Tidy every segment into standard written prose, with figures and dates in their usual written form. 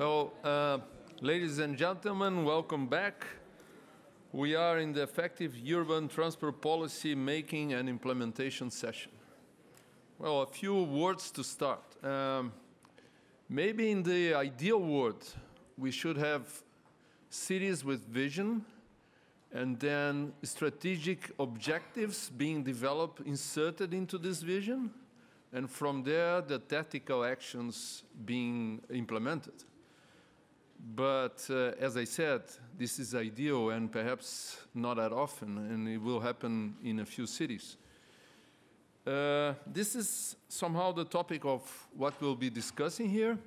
Well, ladies and gentlemen, welcome back. We are in the effective urban transport policy making and implementation session. Well, a few words to start. Maybe in the ideal world, we should have cities with vision and then strategic objectives being developed, inserted into this vision, and from there, the tactical actions being implemented. But as I said, this is ideal and perhaps not that often, and it will happen in a few cities. This is somehow the topic of what we'll be discussing here,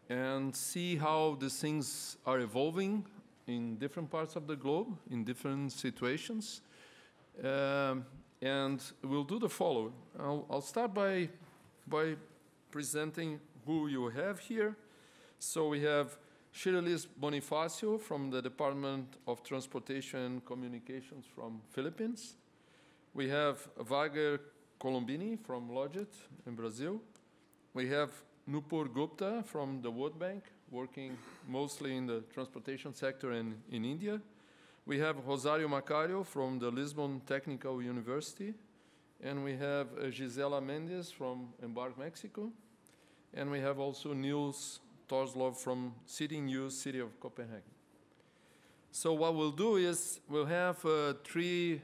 and see how these things are evolving in different parts of the globe, in different situations. And we'll do the following. I'll start by presenting who you have here. So we have Shirilis Bonifacio from the Department of Transportation and Communications from Philippines. We have Wagner Colombini from Logit in Brazil. We have Nupur Gupta from the World Bank, working mostly in the transportation sector in India. We have Rosario Macario from the Lisbon Technical University. And we have Gisela Mendes from Embark Mexico. And we have also Niels Torslov from City News, City of Copenhagen. So what we'll do is we'll have three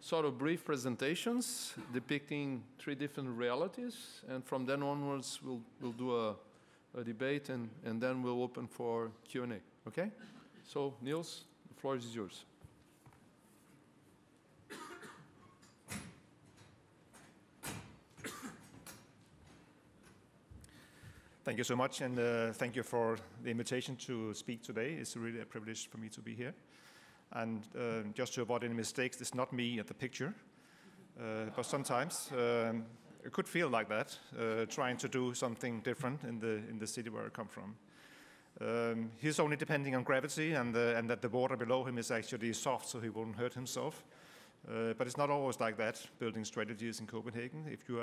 sort of brief presentations depicting three different realities. And from then onwards, we'll do a debate, and then we'll open for Q&A. Okay? So Niels, the floor is yours. Thank you so much, and thank you for the invitation to speak today. It's really a privilege for me to be here. And just to avoid any mistakes, it's not me at the picture, but sometimes it could feel like that, trying to do something different in the city where I come from. He's only depending on gravity, and that the water below him is actually soft, so he won't hurt himself. But it's not always like that, building strategies in Copenhagen. If you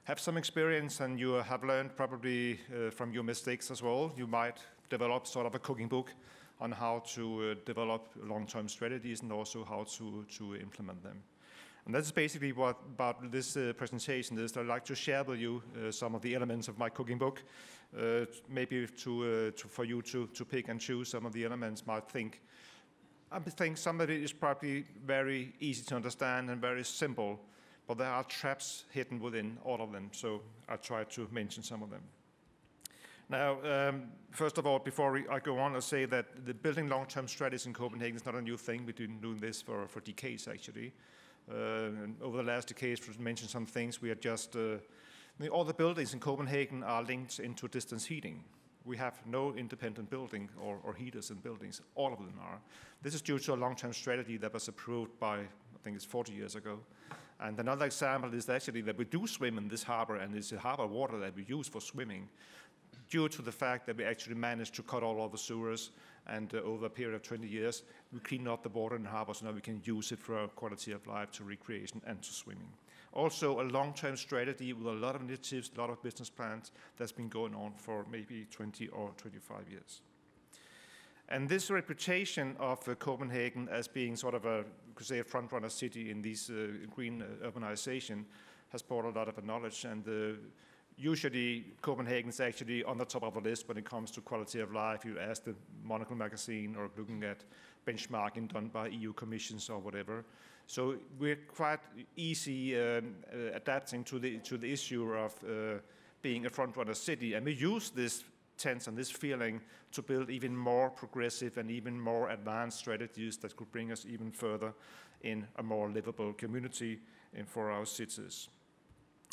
have some experience and you have learned probably from your mistakes as well, you might develop sort of a cooking book on how to develop long-term strategies and also how to implement them. And that's basically what about this presentation is. I'd like to share with you some of the elements of my cooking book, maybe for you to pick and choose some of the elements. I think some of it is probably very easy to understand and very simple, but there are traps hidden within all of them, so I'll try to mention some of them. Now, first of all, before I go on, I'll say that the building long-term strategies in Copenhagen is not a new thing. We've been doing this for decades, actually. Over the last decades, to mention some things, we are just, all the buildings in Copenhagen are linked into distance heating. We have no independent building or heaters in buildings. All of them are. This is due to a long-term strategy that was approved by, I think it's 40 years ago. And another example is actually that we do swim in this harbor, and it's the harbor water that we use for swimming, due to the fact that we actually managed to cut all of the sewers, and over a period of 20 years, we clean up the water in the harbor, so now we can use it for quality of life, to recreation, and to swimming. Also, a long-term strategy with a lot of initiatives, a lot of business plans that's been going on for maybe 20 or 25 years. And this reputation of Copenhagen as being sort of a, you could say, a front-runner city in this green urbanization has brought a lot of knowledge. And usually, Copenhagen is actually on the top of the list when it comes to quality of life. You ask the Monocle magazine, or looking at benchmarking done by EU commissions or whatever. So we're quite easy adapting to the issue of being a front-runner city, and we use this tense and this feeling to build even more progressive and even more advanced strategies that could bring us even further in a more livable community for our cities.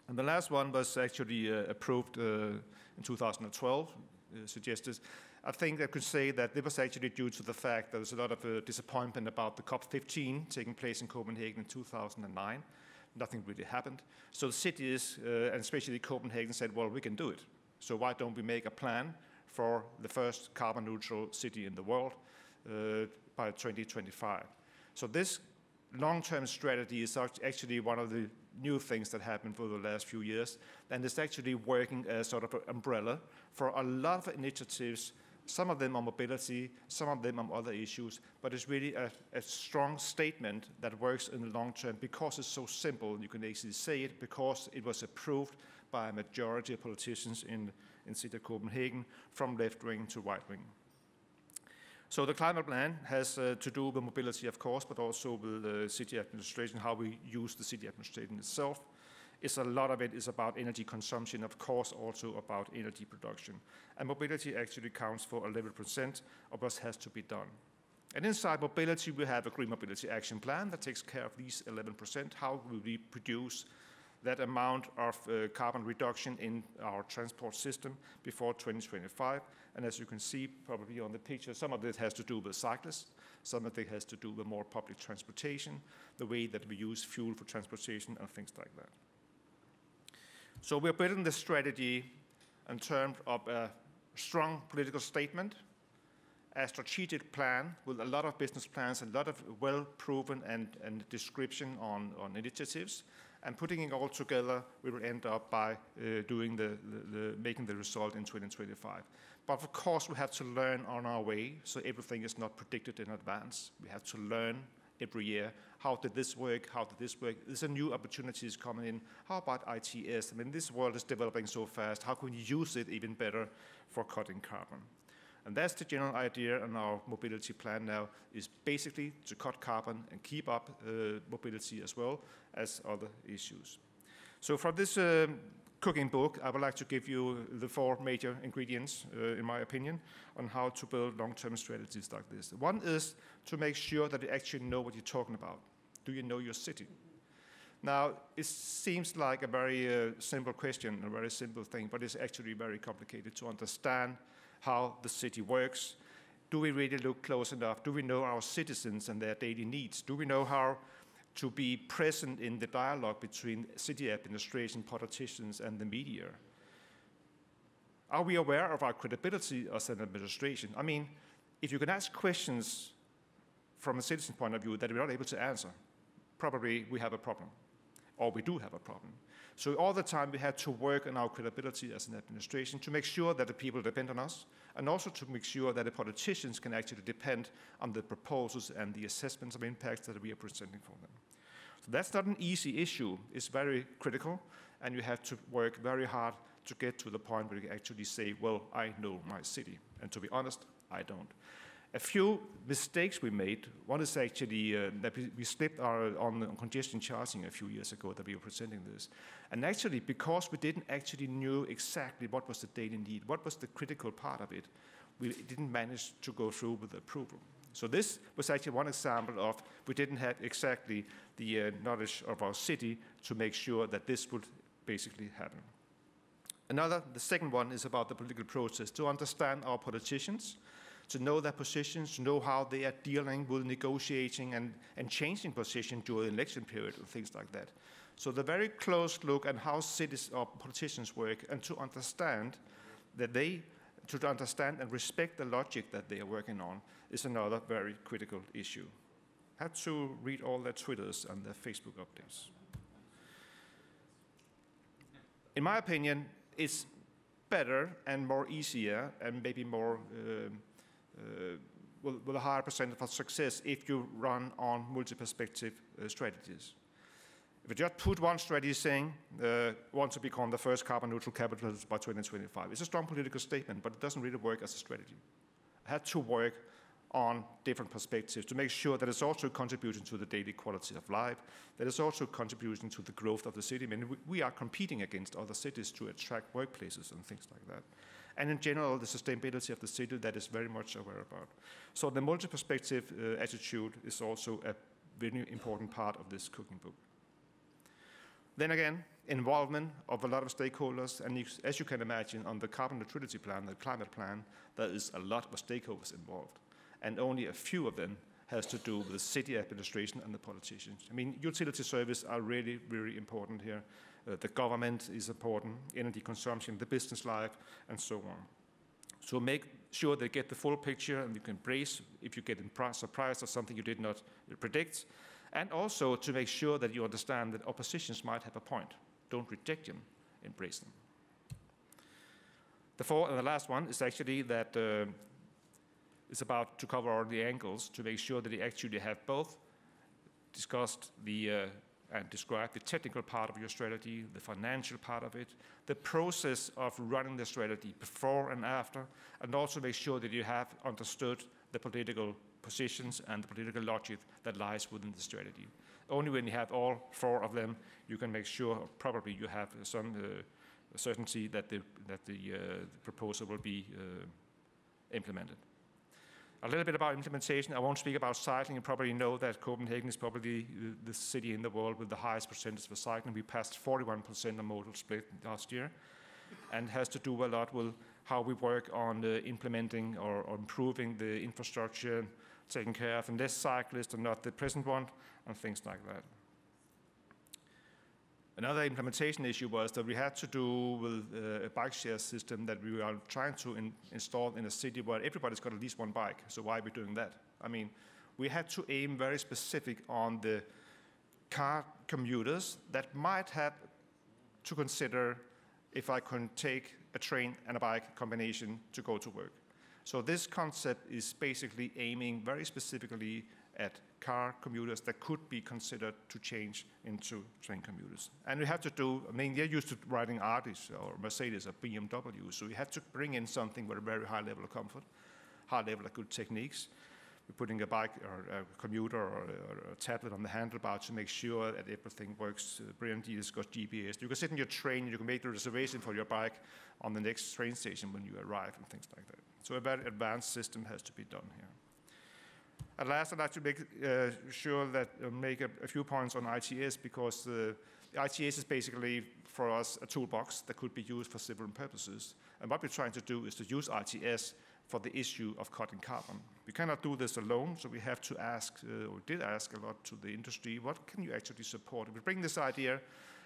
And the last one was actually approved in 2012, suggested. I think I could say that it was actually due to the fact there was a lot of disappointment about the COP15 taking place in Copenhagen in 2009. Nothing really happened. So the cities, and especially Copenhagen, said, well, we can do it. So why don't we make a plan for the first carbon neutral city in the world by 2025? So this long-term strategy is actually one of the new things that happened for the last few years, and it's actually working as sort of an umbrella for a lot of initiatives Some of them on mobility, some of them on other issues, but it's really a strong statement that works in the long term because it's so simple. You can actually say it because it was approved by a majority of politicians in the city of Copenhagen, from left wing to right wing. So the climate plan has to do with mobility, of course, but also with the city administration, how we use the city administration itself. A lot of it is about energy consumption, of course, also about energy production. And mobility actually counts for 11% of what has to be done. And inside mobility, we have a Green Mobility Action Plan that takes care of these 11%. How will we produce that amount of carbon reduction in our transport system before 2025? And as you can see probably on the picture, some of it has to do with cyclists, some of it has to do with more public transportation, the way that we use fuel for transportation and things like that. So we're building the strategy in terms of a strong political statement, a strategic plan with a lot of business plans, a lot of well-proven and description on initiatives, and putting it all together, we will end up by making the result in 2025. But of course, we have to learn on our way, so everything is not predicted in advance. We have to learn every year. How did this work? How did this work? There's a new opportunities coming in. How about ITS? I mean, this world is developing so fast. How can we use it even better for cutting carbon? And that's the general idea in our mobility plan now, is basically to cut carbon and keep up mobility as well as other issues. So from this cooking book, I would like to give you the 4 major ingredients, in my opinion, on how to build long-term strategies like this. One is to make sure that you actually know what you're talking about. Do you know your city? Now, it seems like a very simple question, a very simple thing, but it's actually very complicated to understand how the city works. Do we really look close enough? Do we know our citizens and their daily needs? Do we know how to be present in the dialogue between city administration, politicians, and the media? Are we aware of our credibility as an administration? I mean, if you can ask questions from a citizen point of view that we're not able to answer, probably we have a problem, or we do have a problem. So all the time we have to work on our credibility as an administration to make sure that the people depend on us, and also to make sure that the politicians can actually depend on the proposals and the assessments of impacts that we are presenting for them. So that's not an easy issue. It's very critical, and you have to work very hard to get to the point where you actually say, well, I know my city. And to be honest, I don't. A few mistakes we made. One is actually that we slipped on congestion charging a few years ago that we were presenting this. And actually, because we didn't actually know exactly what was the daily need, what was the critical part of it, we didn't manage to go through with the approval. So this was actually one example of we didn't have exactly the knowledge of our city to make sure that this would basically happen. The second one is about the political process, to understand our politicians, to know their positions, to know how they are dealing with negotiating and changing position during the election period and things like that. So the very close look at how cities or politicians work, and to understand and respect the logic that they are working on is another very critical issue. I had to read all their Twitters and their Facebook updates. In my opinion, it's better and more easier and maybe more with a higher percentage of success if you run on multi-perspective strategies. If you just put one strategy saying, want to become the first carbon neutral capital by 2025, it's a strong political statement, but it doesn't really work as a strategy. I had to work on different perspectives to make sure that it's also contributing to the daily quality of life, that it's also contributing to the growth of the city. I mean, we are competing against other cities to attract workplaces and things like that. And in general, the sustainability of the city that is very much aware about. So the multi-perspective attitude is also a very important part of this cooking book. Then again, involvement of a lot of stakeholders, and as you can imagine, on the carbon neutrality plan, the climate plan, there is a lot of stakeholders involved, and only a few of them has to do with the city administration and the politicians. I mean, utility services are really, really important here. The government is important, energy consumption, the business life, and so on. So make sure they get the full picture, and you can brace if you get surprised or something you did not predict. And also to make sure that you understand that oppositions might have a point. Don't reject them, embrace them. The fourth and the last one is actually that is about to cover all the angles to make sure that you actually have both discussed and described the technical part of your strategy, the financial part of it, the process of running the strategy before and after, and also make sure that you have understood the political positions and the political logic that lies within the strategy. Only when you have all four of them, you can make sure, probably you have some certainty that the proposal will be implemented. A little bit about implementation. I won't speak about cycling. You probably know that Copenhagen is probably the city in the world with the highest percentage for cycling. We passed 41% of modal split last year, and has to do a lot with how we work on implementing or improving the infrastructure, taking care of less cyclists and not the present one, and things like that. Another implementation issue was that we had to do with a bike share system that we are trying to install in a city where everybody's got at least one bike. So why are we doing that? I mean, we had to aim very specific on the car commuters that might have to consider if I can take a train and a bike combination to go to work. So this concept is basically aiming very specifically at car commuters that could be considered to change into train commuters. And we have to do, I mean, they're used to riding Audis or Mercedes or BMW, so we have to bring in something with a very high level of comfort, high level of good techniques. We're putting a bike or a commuter or a tablet on the handlebar to make sure that everything works brilliantly. It's got GPS. You can sit in your train and you can make the reservation for your bike on the next train station when you arrive and things like that. So a very advanced system has to be done here. At last, I'd like to make sure that make a few points on ITS, because the ITS is basically for us a toolbox that could be used for several purposes. And what we're trying to do is to use ITS for the issue of cutting carbon. We cannot do this alone, so we have to ask, or did ask a lot to the industry, what can you actually support? If we bring this idea,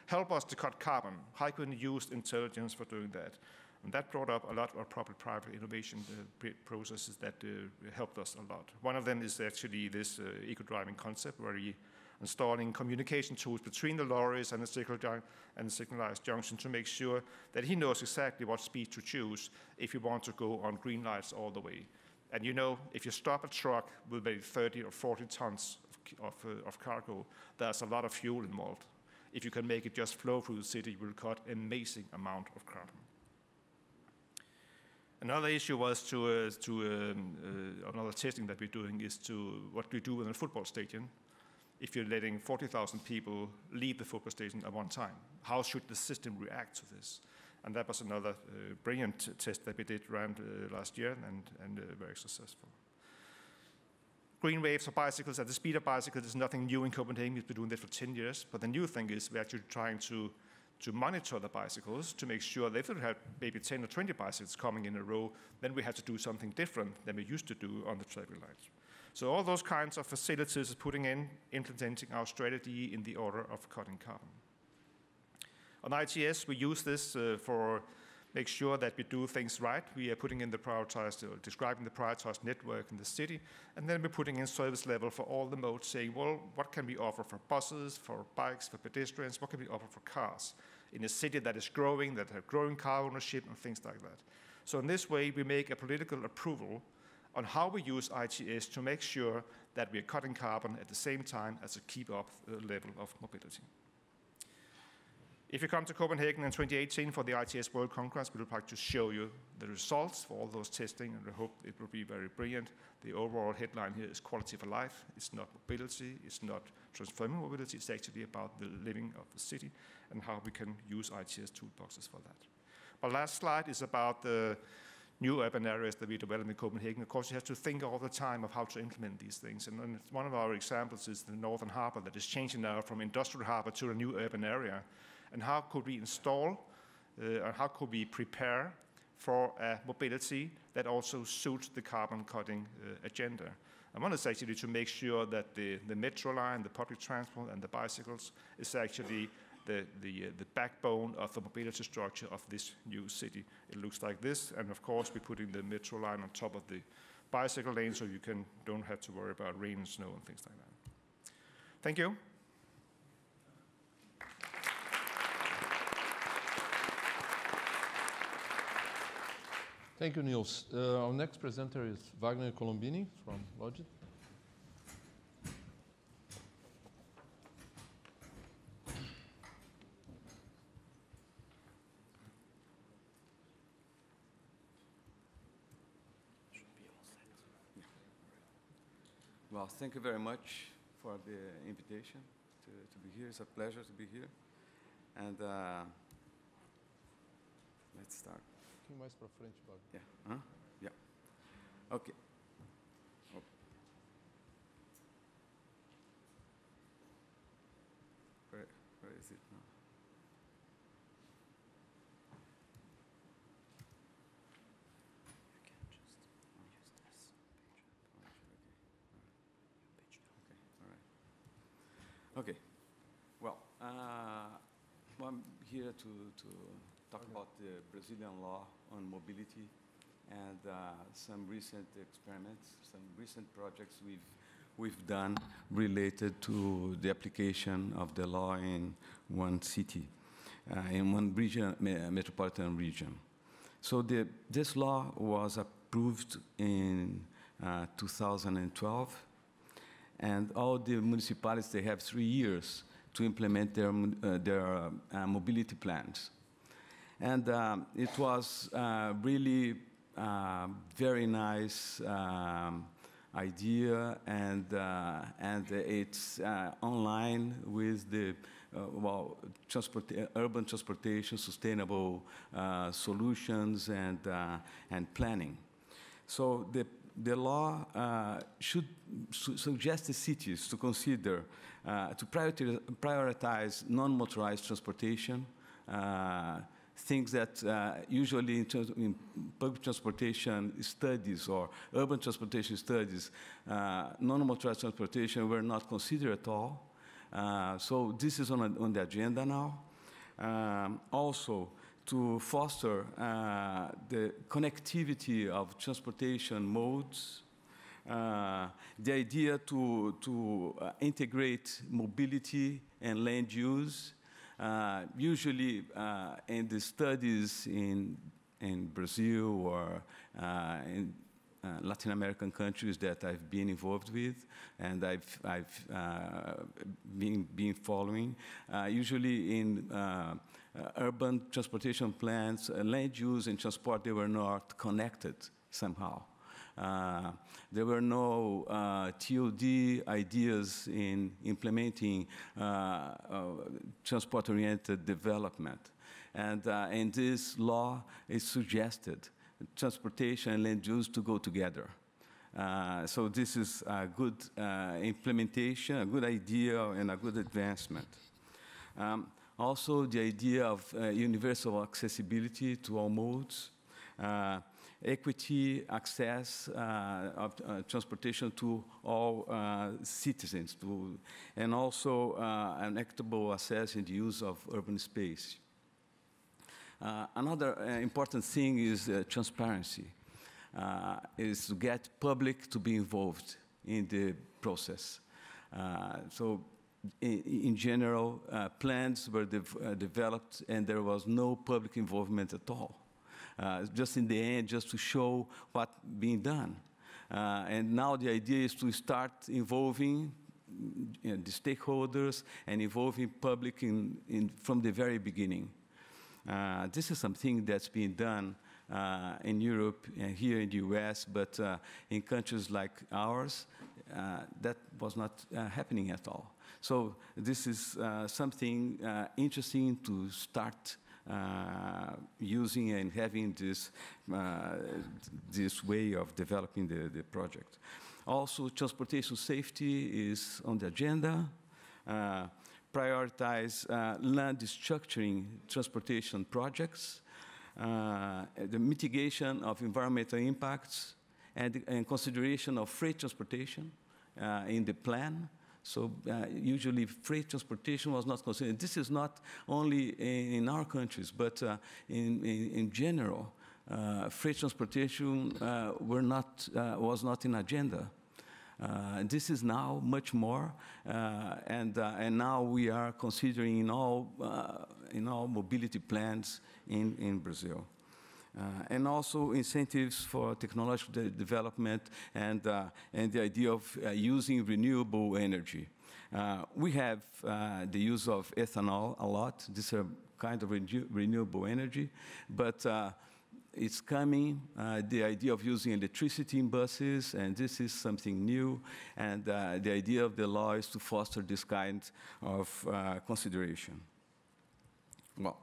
help us to cut carbon. How can we use intelligence for doing that? And that brought up a lot of private innovation processes that helped us a lot. One of them is actually this eco-driving concept, where you're installing communication tools between the lorries and the signalized junction to make sure that he knows exactly what speed to choose if you want to go on green lights all the way. And you know, if you stop a truck with maybe 30 or 40 tons of cargo, there's a lot of fuel involved. If you can make it just flow through the city, you will cut an amazing amount of carbon. Another issue was another testing that we're doing is to what we do in a football stadium. If you're letting 40,000 people leave the football stadium at one time, how should the system react to this? And that was another brilliant test that we did around last year, and very successful. Green waves for bicycles at the speed of bicycles is nothing new in Copenhagen. We've been doing this for 10 years. But the new thing is we're actually trying to monitor the bicycles to make sure that if we have maybe 10 or 20 bicycles coming in a row, then we have to do something different than we used to do on the traffic lights. So all those kinds of facilities is implementing our strategy in the order of cutting carbon. On ITS, we use this for make sure that we do things right. We are putting in the prioritized, or describing the prioritized network in the city, and then we're putting in service level for all the modes, saying, well, what can we offer for buses, for bikes, for pedestrians, what can we offer for cars in a city that is growing, that have growing car ownership and things like that. So in this way, we make a political approval on how we use ITS to make sure that we are cutting carbon at the same time as to keep up the level of mobility. If you come to Copenhagen in 2018 for the ITS World Congress, we would like to show you the results for all those testing, and I hope it will be very brilliant. The overall headline here is quality for life. It's not mobility, it's not transforming mobility, it's actually about the living of the city and how we can use ITS toolboxes for that. My last slide is about the new urban areas that we develop in Copenhagen. Of course, you have to think all the time of how to implement these things. And one of our examples is the Northern Harbour that is changing now from industrial harbour to a new urban area. And how could we install, or how could we prepare for a mobility that also suits the carbon cutting agenda? And one is actually to make sure that the metro line, the public transport and the bicycles is actually the backbone of the mobility structure of this new city. It looks like this, and of course we're putting the metro line on top of the bicycle lane so you don't have to worry about rain and snow and things like that. Thank you. Thank you, Niels. Our next presenter is Wagner Colombini from Logit. Well, thank you very much for the invitation to be here. It's a pleasure to be here. And let's start. Mais para frente, Wagner. Yeah. Huh? Yeah. Okay. Oh. Where is it now? You can just use this page. Okay. Well, I'm here to talk about the Brazilian law on mobility and some recent experiments, some recent projects we've done related to the application of the law in one city, in one region, metropolitan region. So this law was approved in 2012, and all the municipalities, they have 3 years to implement their mobility plans. And it was really very nice idea, and it's online with the urban transportation, sustainable solutions, and planning. So the law should suggest the cities to consider to prioritize non-motorized transportation. Things that usually in public transportation studies or urban transportation studies, non-motorized transportation were not considered at all. So this is on the agenda now. Also, to foster the connectivity of transportation modes, the idea to integrate mobility and land use. Usually in the studies in Brazil or in Latin American countries that I've been involved with and I've been following, usually in urban transportation plans, land use and transport, they were not connected somehow. There were no TOD ideas in implementing transport-oriented development. And this law is suggested transportation and land use to go together. So this is a good implementation, a good idea, and a good advancement. Also, the idea of universal accessibility to all modes. Equity access of transportation to all citizens, and also an equitable access in the use of urban space. Another important thing is transparency, is to get public to be involved in the process. So in general, plans were developed and there was no public involvement at all. Just in the end, just to show what's being done. And now the idea is to start involving the stakeholders and involving public from the very beginning. This is something that's being done in Europe and here in the US, but in countries like ours, that was not happening at all. So this is something interesting to start using and having this way of developing the project. Also, transportation safety is on the agenda. Prioritize land structuring transportation projects, the mitigation of environmental impacts, and consideration of freight transportation in the plan. So usually freight transportation was not considered. This is not only in our countries, but in general. Freight transportation was not in agenda. This is now much more, and now we are considering in all mobility plans in Brazil. And also incentives for technological development and the idea of using renewable energy. We have the use of ethanol a lot. This is a kind of renewable energy, but it's coming, the idea of using electricity in buses, and this is something new, and the idea of the law is to foster this kind of consideration. Well,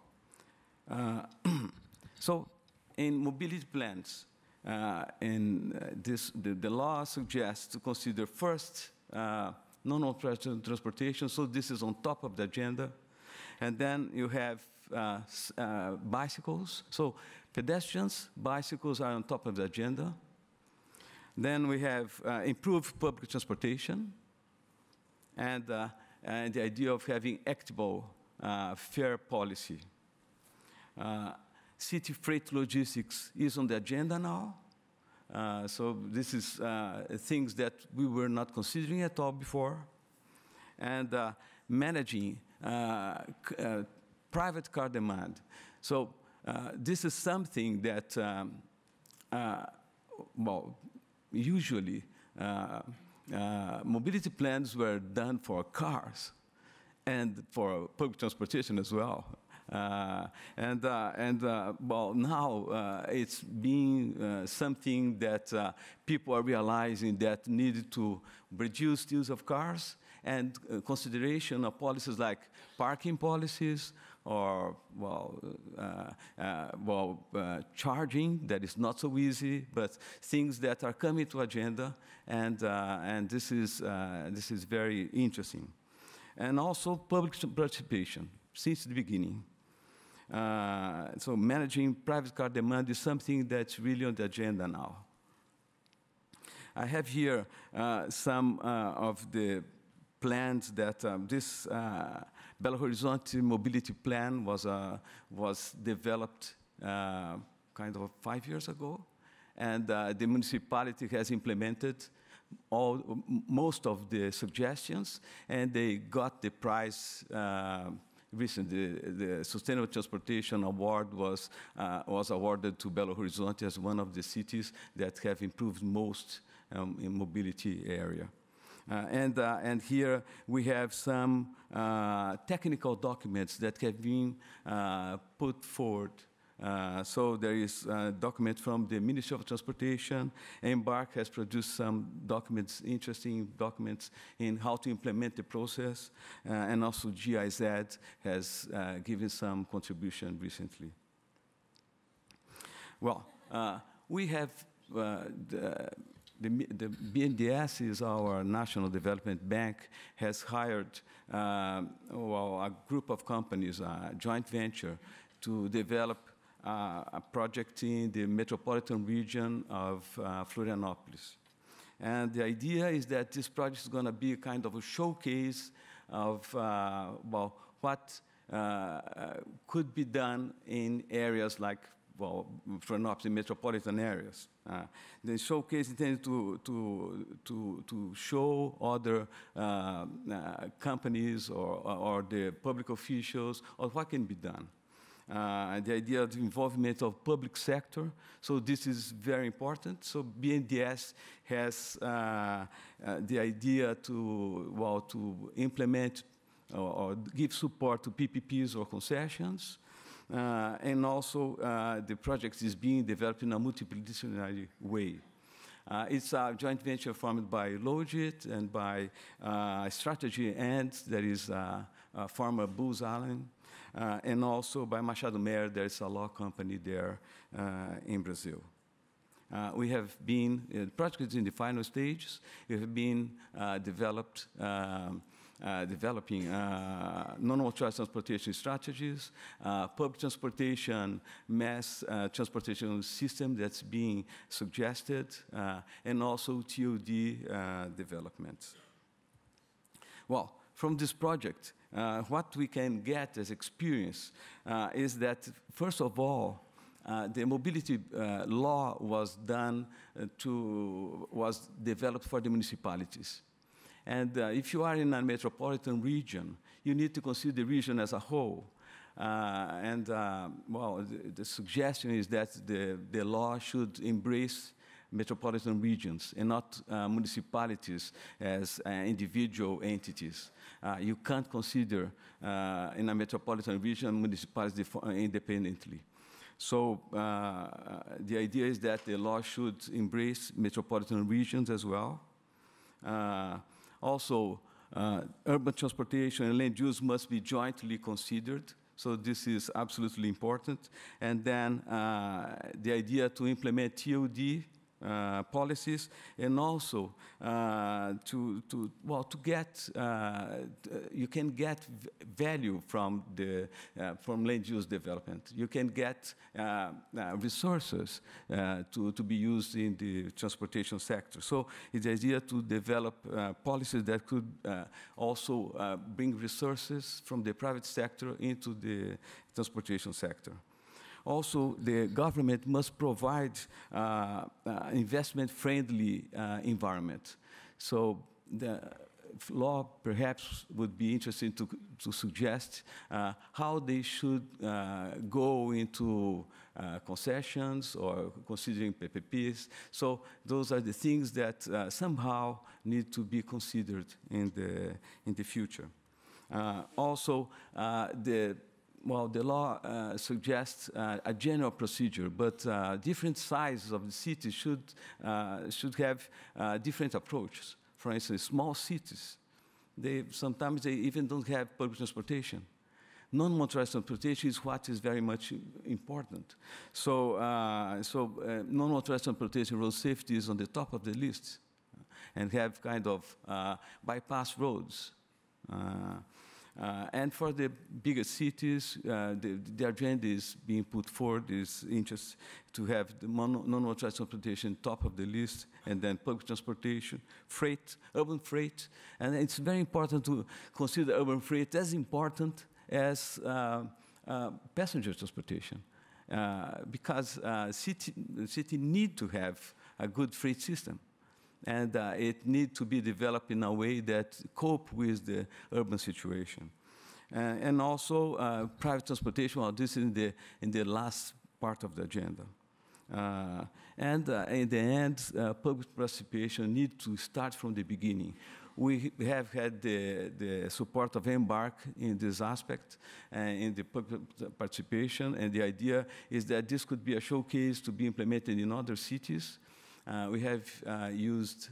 so in mobility plans, the law suggests to consider first non-operational transportation, so this is on top of the agenda. And then you have bicycles. So pedestrians, bicycles are on top of the agenda. Then we have improved public transportation and the idea of having equitable fare policy. City freight logistics is on the agenda now. So this is things that we were not considering at all before. And managing private car demand. So this is something that, well, usually mobility plans were done for cars and for public transportation as well. Well, now it's being something that people are realizing that needed to reduce the use of cars and consideration of policies like parking policies or, charging, that is not so easy, but things that are coming to agenda, and this is very interesting. And also public participation since the beginning. So managing private car demand is something that's really on the agenda now. I have here some of the plans that this Belo Horizonte mobility plan was developed kind of 5 years ago, and the municipality has implemented most of the suggestions, and they got the prize recently. The Sustainable Transportation Award was awarded to Belo Horizonte as one of the cities that have improved most in mobility area. And here we have some technical documents that have been put forward. So there is a document from the Ministry of Transportation. Embark has produced some documents, interesting documents in how to implement the process. And also GIZ has given some contribution recently. Well, we have the BNDES is our National Development Bank, has hired a group of companies, a joint venture, to develop a project in the metropolitan region of Florianópolis. And the idea is that this project is going to be a kind of a showcase of what could be done in areas like Florianópolis, metropolitan areas. The showcase intended to show other companies or the public officials or what can be done. The idea of the involvement of public sector, so this is very important. So BNDES has the idea to implement or give support to PPPs or concessions. And also, the project is being developed in a multidisciplinary way. It's a joint venture formed by Logit and by Strategy, and there is former Booz Allen, and also by Machado Meyer. There's a law company there in Brazil. We have been, the project is in the final stages. We have been developing non-motorized transportation strategies, public transportation, mass transportation system that's being suggested, and also TOD development. Well, from this project, what we can get as experience is that, first of all, the mobility law was developed for the municipalities. And if you are in a metropolitan region, you need to consider the region as a whole. Well, the suggestion is that the law should embrace metropolitan regions and not municipalities as individual entities. You can't consider in a metropolitan region municipalities independently. So the idea is that the law should embrace metropolitan regions as well. Also, urban transportation and land use must be jointly considered. So this is absolutely important. And then the idea to implement TOD policies, and also to get you can get value from the from land use development. You can get resources to be used in the transportation sector. So it's the idea to develop policies that could also bring resources from the private sector into the transportation sector. Also, the government must provide investment-friendly environment. So the law perhaps would be interesting to suggest how they should go into concessions or considering PPPs. So those are the things that somehow need to be considered in the future. Also, the law suggests a general procedure, but different sizes of the cities should have different approaches. For instance, small cities, sometimes they even don't have public transportation. Non-motorized transportation is what is very much important. So, non-motorized transportation, road safety is on the top of the list, and have kind of bypass roads. And for the bigger cities, the agenda is being put forward, is interest to have the non-motorized transportation top of the list, and then public transportation, freight, urban freight. And it's very important to consider urban freight as important as passenger transportation, because the city need to have a good freight system. And it needs to be developed in a way that cope with the urban situation. And also private transportation, well, this is in the last part of the agenda. And in the end, public participation needs to start from the beginning. We have had the support of Embark in this aspect, in the public participation, and the idea is that this could be a showcase to be implemented in other cities. We have used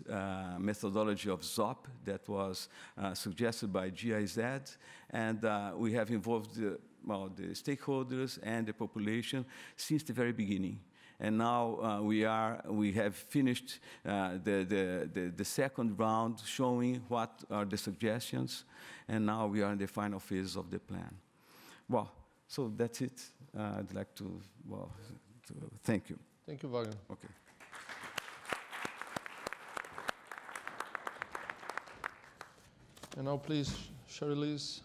methodology of ZOP that was suggested by GIZ, and we have involved the stakeholders and the population since the very beginning. And now we have finished the second round, showing what are the suggestions, and now we are in the final phase of the plan. Well, so that's it. I'd like to thank you. Thank you, Wagner. Okay. And now please, Cherylis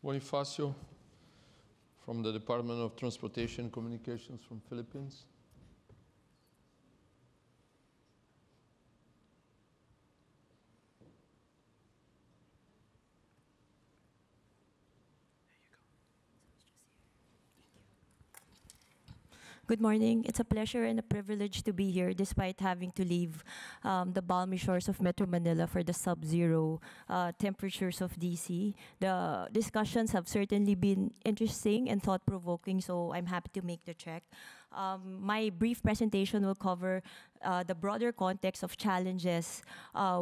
Bonifacio from the Department of Transportation and Communications from Philippines. Good morning. It's a pleasure and a privilege to be here despite having to leave the balmy shores of Metro Manila for the sub-zero temperatures of DC. The discussions have certainly been interesting and thought-provoking, so I'm happy to make the trek. My brief presentation will cover the broader context of challenges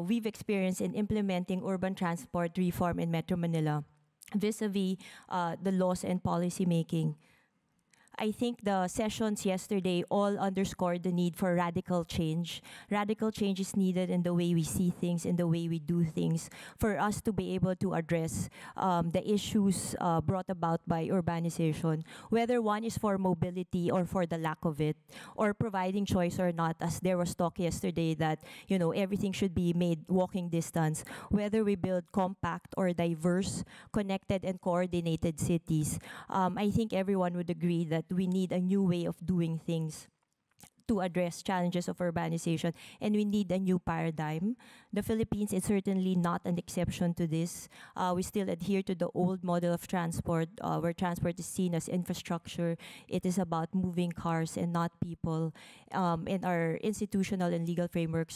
we've experienced in implementing urban transport reform in Metro Manila vis-a-vis the laws and policy making. I think the sessions yesterday all underscored the need for radical change. Radical change is needed in the way we see things, in the way we do things, for us to be able to address the issues brought about by urbanization, whether one is for mobility or for the lack of it, or providing choice or not, as there was talk yesterday that everything should be made walking distance, whether we build compact or diverse, connected and coordinated cities. I think everyone would agree that we need a new way of doing things to address challenges of urbanization, and we need a new paradigm. The Philippines is certainly not an exception to this. We still adhere to the old model of transport, where transport is seen as infrastructure. It is about moving cars and not people. And our institutional and legal frameworks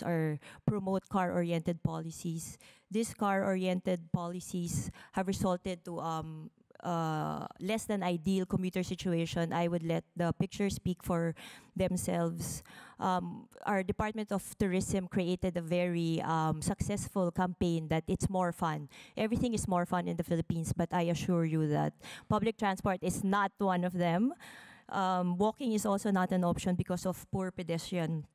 promote car-oriented policies. These car-oriented policies have resulted to less than ideal commuter situation. I would let the pictures speak for themselves. Our Department of Tourism created a very successful campaign that it's more fun. Everything is more fun in the Philippines, but I assure you that public transport is not one of them. Walking is also not an option because of poor pedestrian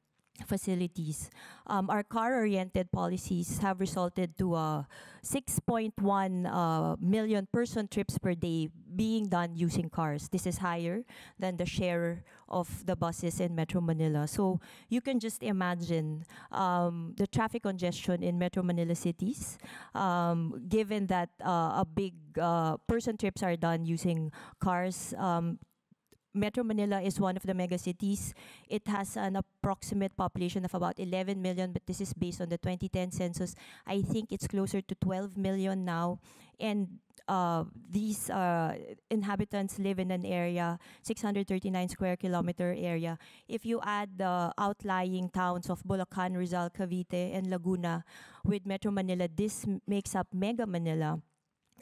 facilities. Our car-oriented policies have resulted to 6.1 million person trips per day being done using cars. This is higher than the share of the buses in Metro Manila. So you can just imagine the traffic congestion in Metro Manila cities, given that a big person trips are done using cars. Metro Manila is one of the mega cities. It has an approximate population of about 11 million, but this is based on the 2010 census. I think it's closer to 12 million now. And these inhabitants live in an area, 639 square kilometer area. If you add the outlying towns of Bulacan, Rizal, Cavite, and Laguna with Metro Manila, this makes up Mega Manila,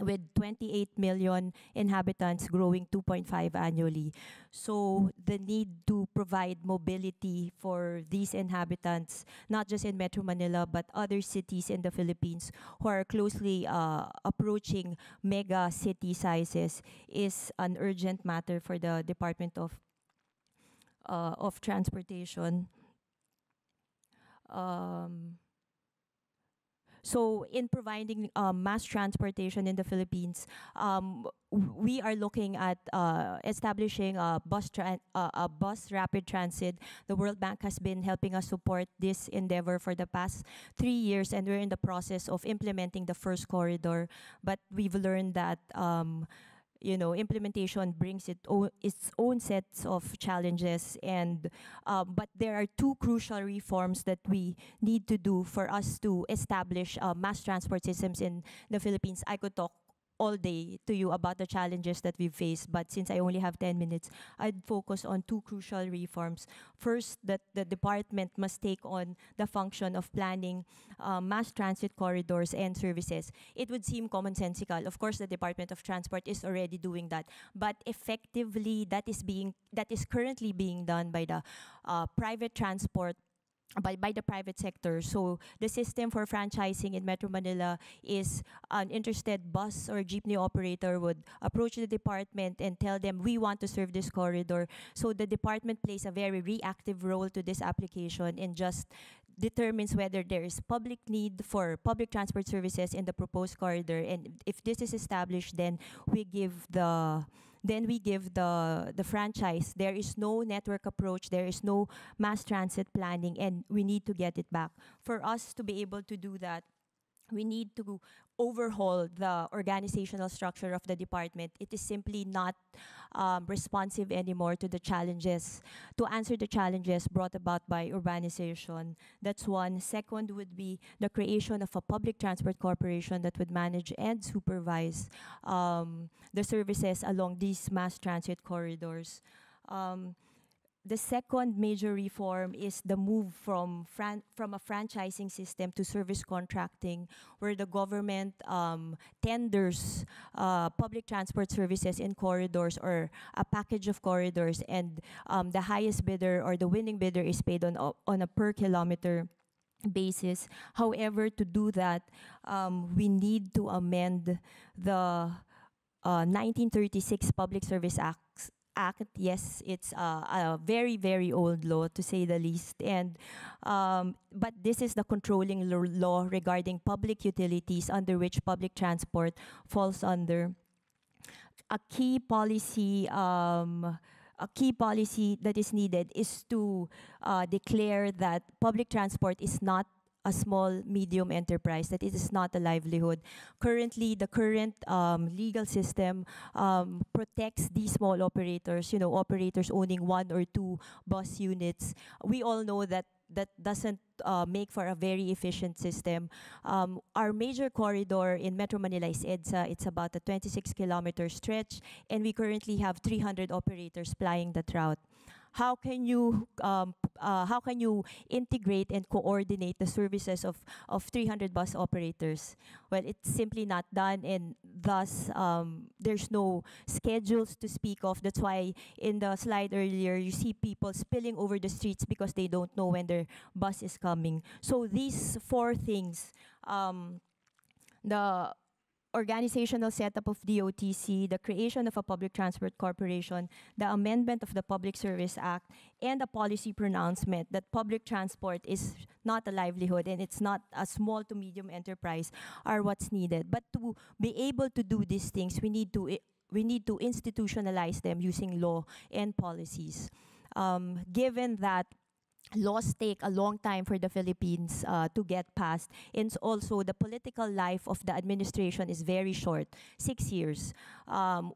with 28 million inhabitants growing 2.5 annually. So the need to provide mobility for these inhabitants, not just in Metro Manila, but other cities in the Philippines who are closely approaching mega city sizes, is an urgent matter for the Department of Transportation. So in providing mass transportation in the Philippines, we are looking at establishing a bus rapid transit. The World Bank has been helping us support this endeavor for the past 3 years, and we're in the process of implementing the first corridor. But we've learned that implementation brings its own sets of challenges, and but there are two crucial reforms that we need to do for us to establish mass transport systems in the Philippines. I could talk all day to you about the challenges that we've faced, but since I only have 10 minutes, I'd focus on two crucial reforms. First, that the department must take on the function of planning mass transit corridors and services. It would seem commonsensical. Of course, the Department of Transport is already doing that, but effectively, that is currently being done by the private transport, by the private sector. So the system for franchising in Metro Manila is an interested bus or jeepney operator would approach the department and tell them, we want to serve this corridor. So the department plays a very reactive role to this application and just determines whether there is public need for public transport services in the proposed corridor. And if this is established, then we give the franchise. There is no network approach, there is no mass transit planning, and we need to get it back. For us to be able to do that, we need to overhaul the organizational structure of the department. It is simply not responsive anymore to the challenges, to answer the challenges brought about by urbanization. That's one. Second would be the creation of a public transport corporation that would manage and supervise the services along these mass transit corridors. The second major reform is the move from a franchising system to service contracting, where the government tenders public transport services in corridors or a package of corridors, and the highest bidder or the winning bidder is paid on a per kilometer basis. However, to do that, we need to amend the 1936 Public Service Act. Yes, it's a very, very old law, to say the least. And but this is the controlling law regarding public utilities under which public transport falls under. A key policy that is needed is to declare that public transport is not a small, medium enterprise, that it is not a livelihood. Currently, the current legal system protects these small operators, operators owning 1 or 2 bus units. We all know that that doesn't make for a very efficient system. Our major corridor in Metro Manila is EDSA. It's about a 26-kilometer stretch, and we currently have 300 operators plying that route. How can you integrate and coordinate the services of 300 bus operators? Well, it's simply not done, and thus there's no schedules to speak of. That's why in the slide earlier you see people spilling over the streets because they don't know when their bus is coming. So these 4 things, the organizational setup of DOTC, the creation of a public transport corporation, the amendment of the Public Service Act, and a policy pronouncement that public transport is not a livelihood and it's not a small to medium enterprise are what's needed. But to be able to do these things, we need to institutionalize them using law and policies. Given that laws take a long time for the Philippines to get passed, and also the political life of the administration is very short, 6 years.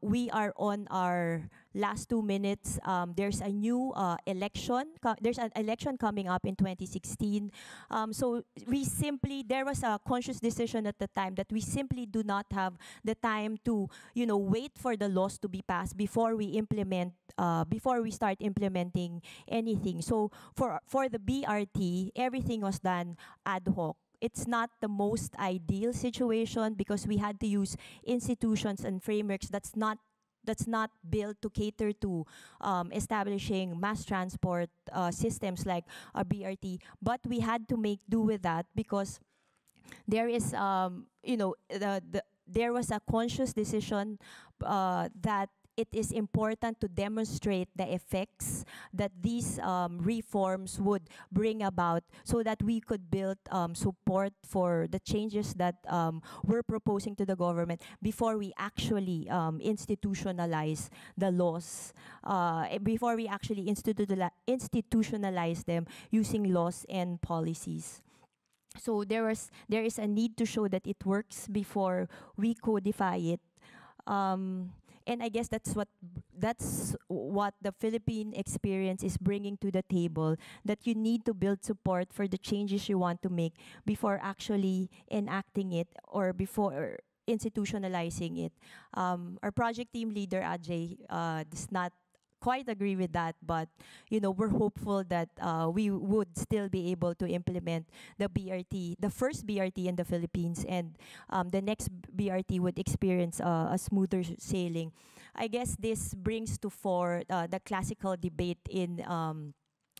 We are on our last 2 minutes. There's a new election. There's an election coming up in 2016. So there was a conscious decision at the time that we simply do not have the time to, wait for the laws to be passed before we start implementing anything. So for the BRT, everything was done ad hoc. It's not the most ideal situation because we had to use institutions and frameworks that's not built to cater to establishing mass transport systems like a BRT. But we had to make do with that because there is, there was a conscious decision that it is important to demonstrate the effects that these reforms would bring about so that we could build support for the changes that we're proposing to the government before we actually institutionalize the laws, before we actually institutionalize them using laws and policies. So there is a need to show that it works before we codify it. And I guess that's what the Philippine experience is bringing to the table, that you need to build support for the changes you want to make before actually enacting it or before institutionalizing it. Our project team leader, Ajay, does not quite agree with that, but we're hopeful that we would still be able to implement the BRT, the first BRT in the Philippines, and the next BRT would experience a smoother sailing. I guess this brings to fore the classical debate in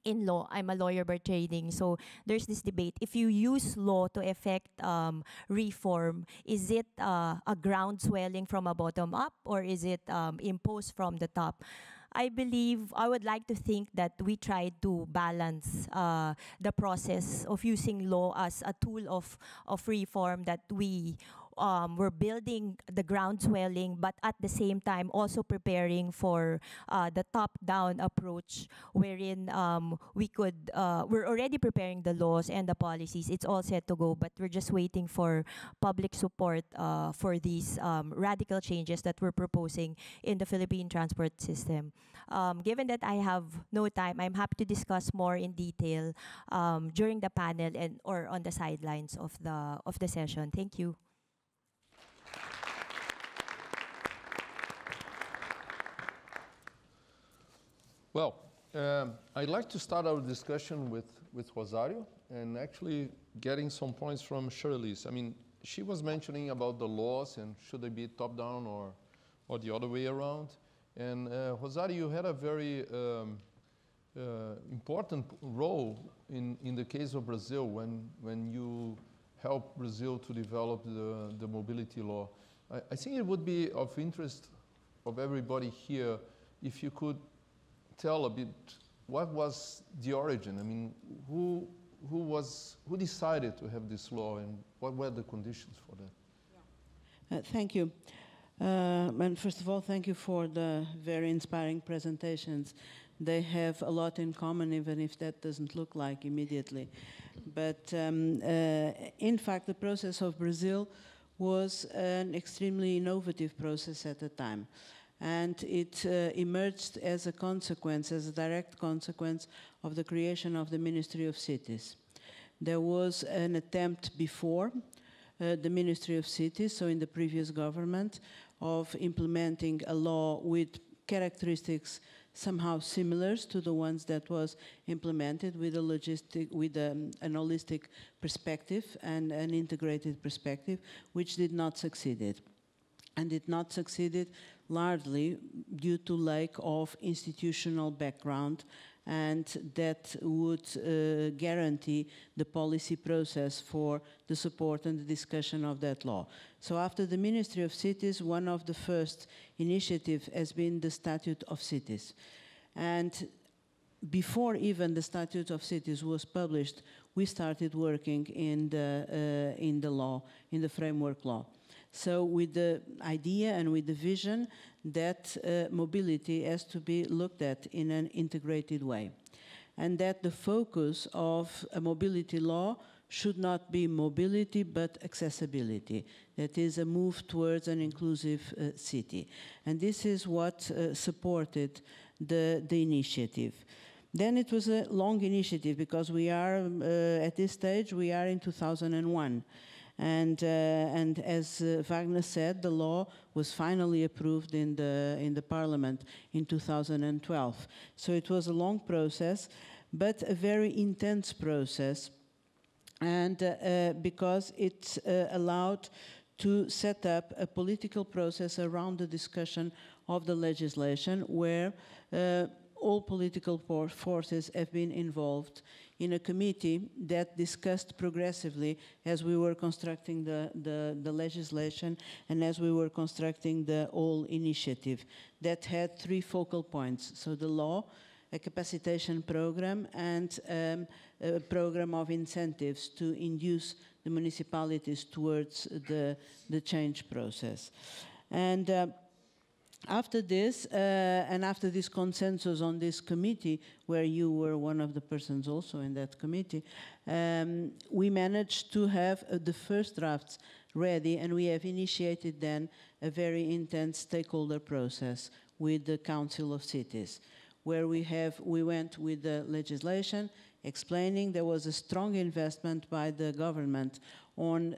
law. I'm a lawyer by training, so there's this debate. If you use law to effect reform, is it a ground swelling from a bottom up, or is it imposed from the top? I would like to think that we tried to balance the process of using law as a tool of reform, that we were building the ground swelling, but at the same time also preparing for the top-down approach, wherein we're already preparing the laws and the policies. It's all set to go, but we're just waiting for public support for these radical changes that we're proposing in the Philippine transport system. Given that I have no time, I'm happy to discuss more in detail during the panel or on the sidelines of the session. Thank you. Well, I'd like to start our discussion with Rosario and actually getting some points from Shirley. I mean, she was mentioning about the laws and should they be top-down or the other way around. And Rosario, you had a very important role in the case of Brazil when you helped Brazil to develop the mobility law. I think it would be of interest of everybody here if you could tell a bit what was the origin. I mean, who decided to have this law, and what were the conditions for that? Thank you. And first of all, thank you for the very inspiring presentations they have a lot in common, even if that doesn't look like immediately. But in fact, the process of Brazil was an extremely innovative process at the time. And it emerged as a consequence, as a direct consequence of the creation of the Ministry of Cities. There was an attempt before the Ministry of Cities, so in the previous government, of implementing a law with characteristics somehow similar to the ones that was implemented with an holistic perspective and an integrated perspective, which did not succeed. And did not succeed largely due to lack of institutional background, and that would guarantee the policy process for the support and the discussion of that law. So after the Ministry of Cities, one of the first initiatives has been the Statute of Cities. And before even the Statute of Cities was published, we started working in the law, in the framework law. So with the idea and with the vision that mobility has to be looked at in an integrated way. And that the focus of a mobility law should not be mobility but accessibility. That is a move towards an inclusive city. And this is what supported the initiative. Then it was a long initiative because we are, at this stage, we are in 2001. And as Wagner said, the law was finally approved in the Parliament in 2012. So it was a long process, but a very intense process, and because it allowed to set up a political process around the discussion of the legislation, where all political forces have been involved in a committee that discussed progressively as we were constructing the legislation and as we were constructing the whole initiative that had three focal points. So the law, a capacitation program, and a program of incentives to induce the municipalities towards the change process. And after this, and after this consensus on this committee, where you were one of the persons also in that committee, we managed to have the first drafts ready, and we have initiated then a very intense stakeholder process with the Council of Cities, where we went with the legislation, explaining there was a strong investment by the government on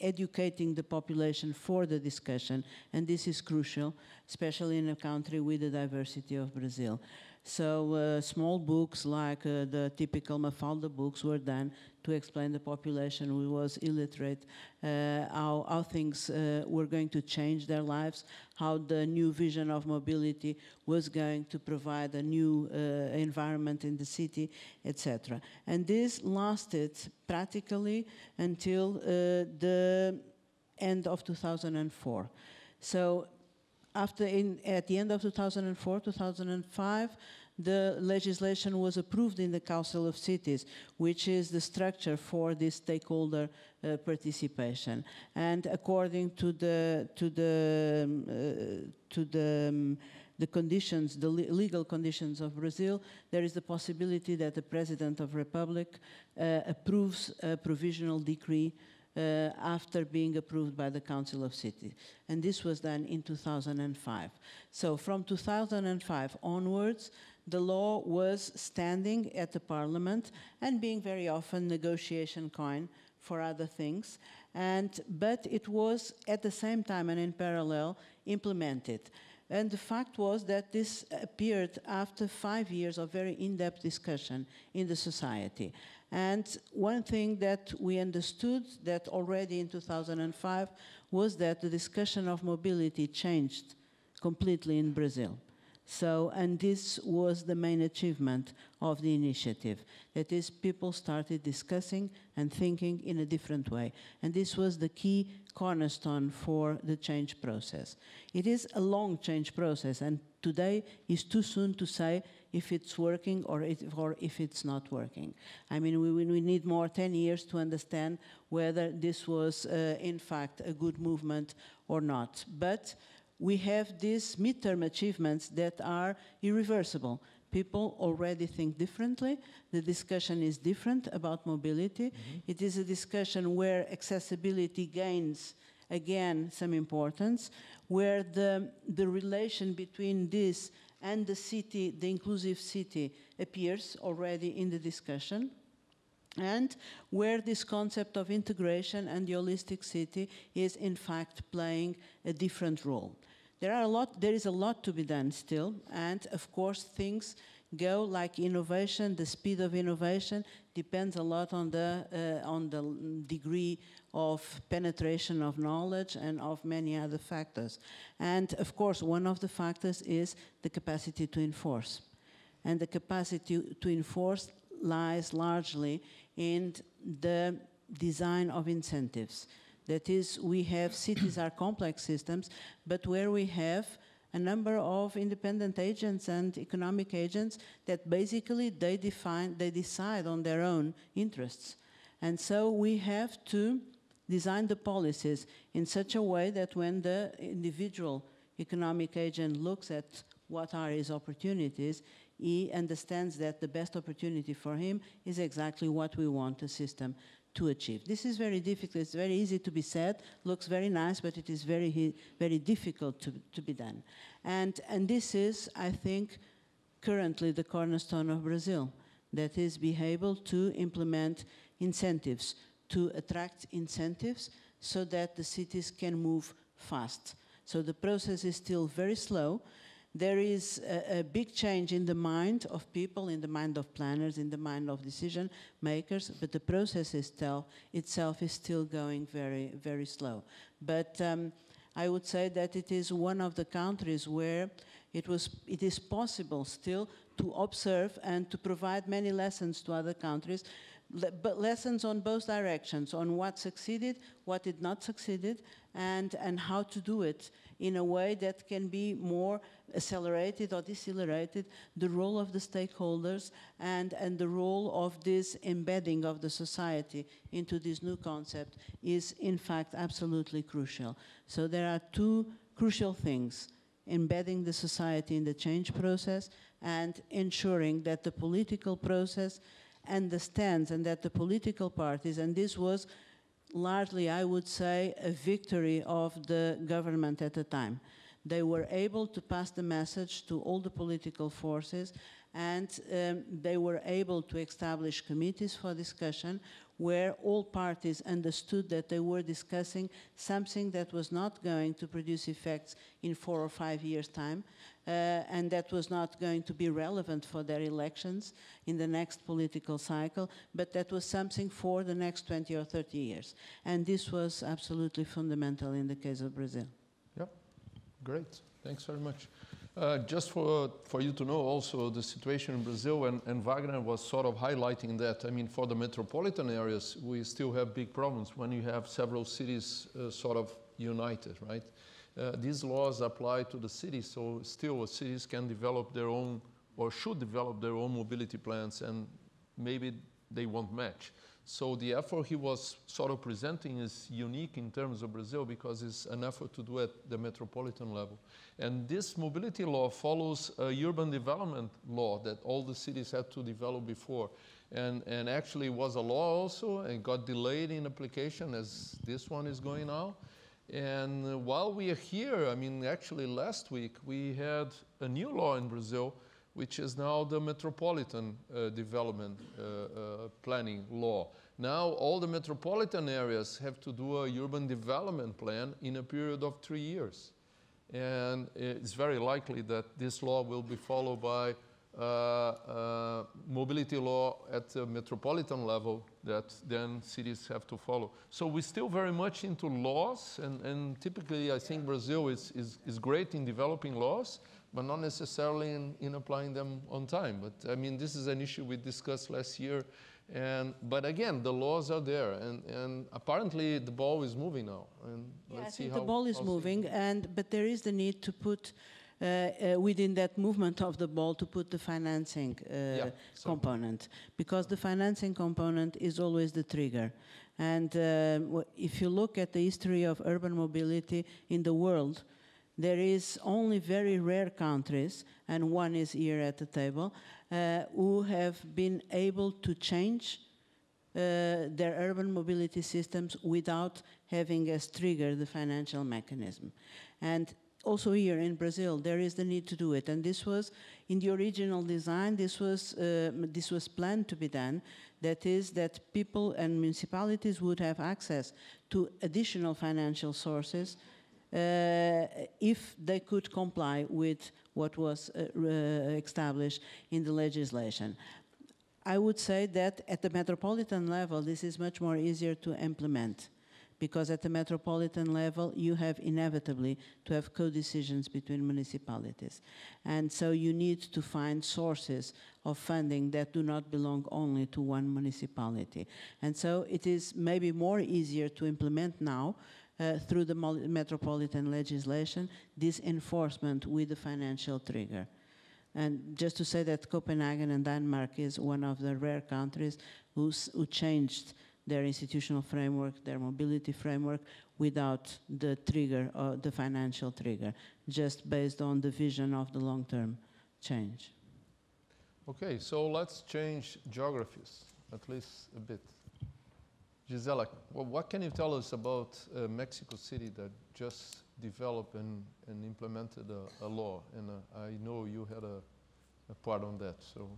educating the population for the discussion, and this is crucial, especially in a country with the diversity of Brazil. So small books like the typical Mafalda books were done to explain the population who was illiterate, how things were going to change their lives, how the new vision of mobility was going to provide a new environment in the city, etc. And this lasted practically until the end of 2004. So at the end of 2004, 2005, the legislation was approved in the Council of Cities, which is the structure for this stakeholder participation. And according to the conditions, the legal conditions of Brazil, there is the possibility that the President of the Republic approves a provisional decree after being approved by the Council of Cities. And this was done in 2005. So from 2005 onwards, the law was standing at the Parliament and being very often negotiation coin for other things, but it was at the same time and in parallel implemented. And the fact was that this appeared after 5 years of very in-depth discussion in the society. And one thing that we understood that already in 2005 was that the discussion of mobility changed completely in Brazil. So, and this was the main achievement of the initiative. That is, people started discussing and thinking in a different way. And this was the key cornerstone for the change process. It is a long change process, and today is too soon to say if it's working or if it's not working. I mean, we need more 10 years to understand whether this was, in fact, a good movement or not. But we have these midterm achievements that are irreversible. People already think differently. The discussion is different about mobility. It is a discussion where accessibility gains, again, some importance, where the relation between this and the city, the inclusive city, appears already in the discussion, and where this concept of integration and the holistic city is in fact playing a different role. There is a lot to be done still, and of course things go like innovation. The speed of innovation depends a lot on the degree of penetration of knowledge and of many other factors. And of course, one of the factors is the capacity to enforce. And the capacity to enforce lies largely in the design of incentives. That is, we have cities are complex systems, but where we have a number of independent agents and economic agents that basically they decide on their own interests. And so we have to design the policies in such a way that when the individual economic agent looks at what are his opportunities, he understands that the best opportunity for him is exactly what we want the system to achieve. This is very difficult. It's very easy to be said, looks very nice, but it is very, very difficult to be done. And this is, I think, currently the cornerstone of Brazil, that is be able to implement incentives, to attract incentives so that the cities can move fast. So the process is still very slow. There is a big change in the mind of people, in the mind of planners, in the mind of decision makers, but the process itself is still going very, very slow. But I would say that it is one of the countries where it is possible still to observe and to provide many lessons to other countries, but lessons on both directions, on what succeeded, what did not succeed, and how to do it in a way that can be more accelerated or decelerated, the role of the stakeholders and the role of this embedding of the society into this new concept is in fact absolutely crucial. So there are two crucial things: embedding the society in the change process and ensuring that the political process understands and that the political parties, and this was largely, I would say, a victory of the government at the time. They were able to pass the message to all the political forces, and they were able to establish committees for discussion where all parties understood that they were discussing something that was not going to produce effects in 4 or 5 years' time, and that was not going to be relevant for their elections in the next political cycle, but that was something for the next 20 or 30 years. And this was absolutely fundamental in the case of Brazil. Yep, great. Thanks very much. Just for you to know also the situation in Brazil, and Wagner was sort of highlighting that. I mean, for the metropolitan areas, we still have big problems when you have several cities sort of united, right? These laws apply to the cities, so still cities can develop their own, or should develop their own mobility plans, and maybe they won't match. So the effort he was sort of presenting is unique in terms of Brazil because it's an effort to do at the metropolitan level. And this mobility law follows a urban development law that all the cities had to develop before. And actually was a law also and got delayed in application as this one is going now. And while we are here, I mean, actually last week we had a new law in Brazil, which is now the metropolitan development planning law. Now all the metropolitan areas have to do a urban development plan in a period of 3 years. And it's very likely that this law will be followed by mobility law at the metropolitan level that then cities have to follow. So we're still very much into laws, and typically I think Brazil is great in developing laws, but not necessarily in applying them on time. But I mean, this is an issue we discussed last year. But again, the laws are there, and apparently the ball is moving now. And yeah, let's I think see the ball is moving, but there is the need to put within that movement of the ball to put the financing component, because the financing component is always the trigger. And if you look at the history of urban mobility in the world, there is only very rare countries, and one is here at the table, who have been able to change their urban mobility systems without having as trigger the financial mechanism. And also here in Brazil, there is the need to do it. And this was, in the original design, this was planned to be done. That is, that people and municipalities would have access to additional financial sources if they could comply with what was established in the legislation. I would say that at the metropolitan level, this is much more easier to implement, because at the metropolitan level, you have inevitably to have co-decisions between municipalities. And so you need to find sources of funding that do not belong only to one municipality. And so it is maybe more easier to implement now through the metropolitan legislation, this enforcement with the financial trigger. And just to say that Copenhagen and Denmark is one of the rare countries who changed their institutional framework, their mobility framework, without the trigger, or the financial trigger, just based on the vision of the long-term change. Okay, so let's change geographies, at least a bit. Gisela, what can you tell us about Mexico City that just developed and implemented a law? And I know you had a part on that, so.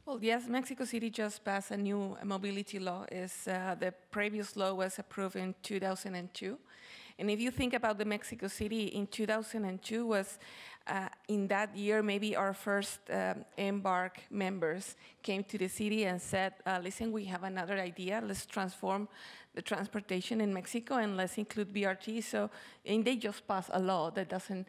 Well, yes, Mexico City just passed a new mobility law. The previous law was approved in 2002. And if you think about the Mexico City in 2002 was, in that year, maybe our first Embark members came to the city and said, listen, we have another idea. Let's transform the transportation in Mexico and let's include BRT. So, and they just passed a law that doesn't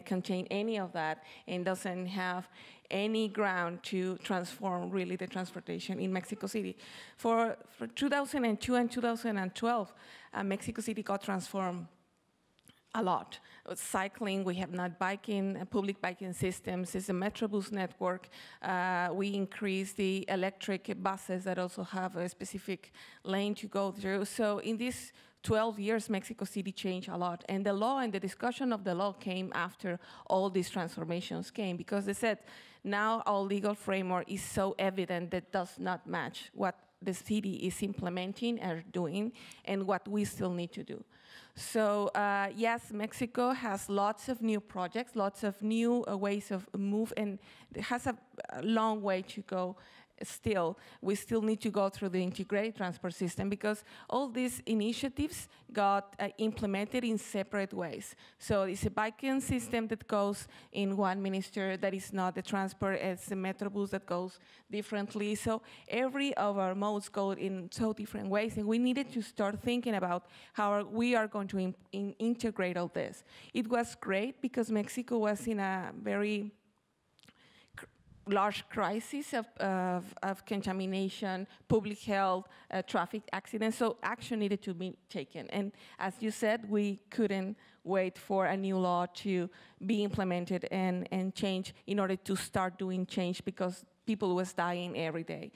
contain any of that and doesn't have any ground to transform really the transportation in Mexico City. For 2002 and 2012, Mexico City got transformed a lot. Cycling, we have not biking, public biking systems, it's a Metrobus network. We increased the electric buses that also have a specific lane to go through. So in these 12 years, Mexico City changed a lot. And the law and the discussion of the law came after all these transformations came, because they said, now our legal framework is so evident that does not match what the city is implementing or doing and what we still need to do. So yes, Mexico has lots of new projects, lots of new ways of move, and it has a long way to go. Still, we still need to go through the integrated transport system, because all these initiatives got implemented in separate ways. So it's a biking system that goes in one minister that is not the transport, it's the Metrobus that goes differently. So every of our modes go in so different ways, and we needed to start thinking about how we are going to integrate all this. It was great because Mexico was in a very large crisis of contamination, public health, traffic accidents, so action needed to be taken. And as you said, we couldn't wait for a new law to be implemented and change in order to start doing change, because people was dying every day.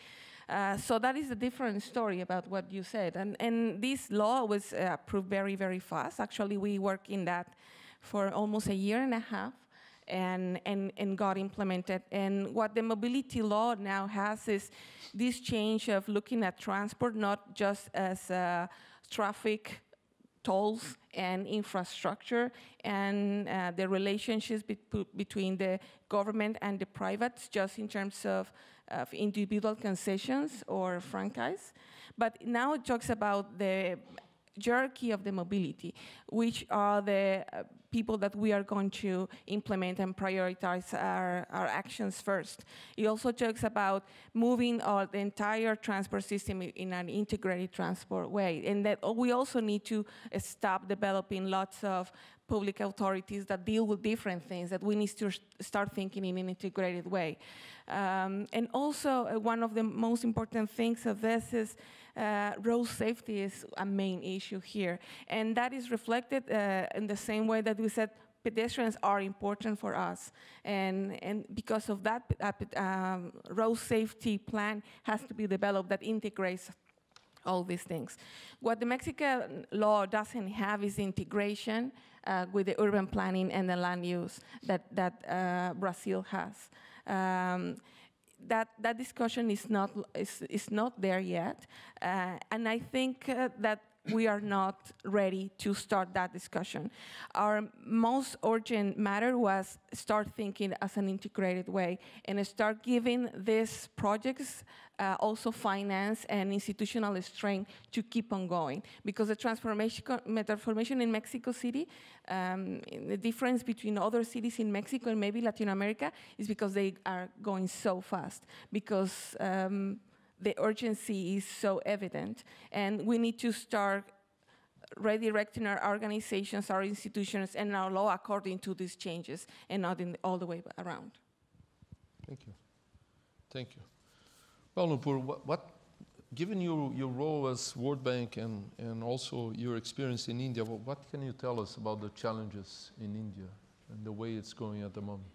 So that is a different story about what you said. And this law was approved very, very fast. Actually, we worked in that for almost a year and a half. And got implemented. And what the mobility law now has is this change of looking at transport not just as traffic tolls and infrastructure and the relationships between the government and the privates, just in terms of individual concessions or franchise. But now it talks about the hierarchy of the mobility, which are the people that we are going to implement and prioritize our actions first. It also talks about moving the entire transport system in an integrated transport way, and that we also need to stop developing lots of public authorities that deal with different things, that we need to start thinking in an integrated way. And also, one of the most important things of this is road safety is a main issue here. And that is reflected in the same way that we said pedestrians are important for us. And because of that, road safety plan has to be developed that integrates all these things. What the Mexican law doesn't have is integration with the urban planning and the land use that Brazil has. That discussion is not there yet, and I think that we are not ready to start that discussion. Our most urgent matter was start thinking as an integrated way and start giving these projects also finance and institutional strength to keep on going. Because the transformation in Mexico City, the difference between other cities in Mexico and maybe Latin America is because they are going so fast, because the urgency is so evident, and we need to start redirecting our organizations, our institutions, and our law according to these changes, and not all the way around. Thank you. Thank you. Well, Nupur, given your role as World Bank and also your experience in India, what can you tell us about the challenges in India and the way it's going at the moment?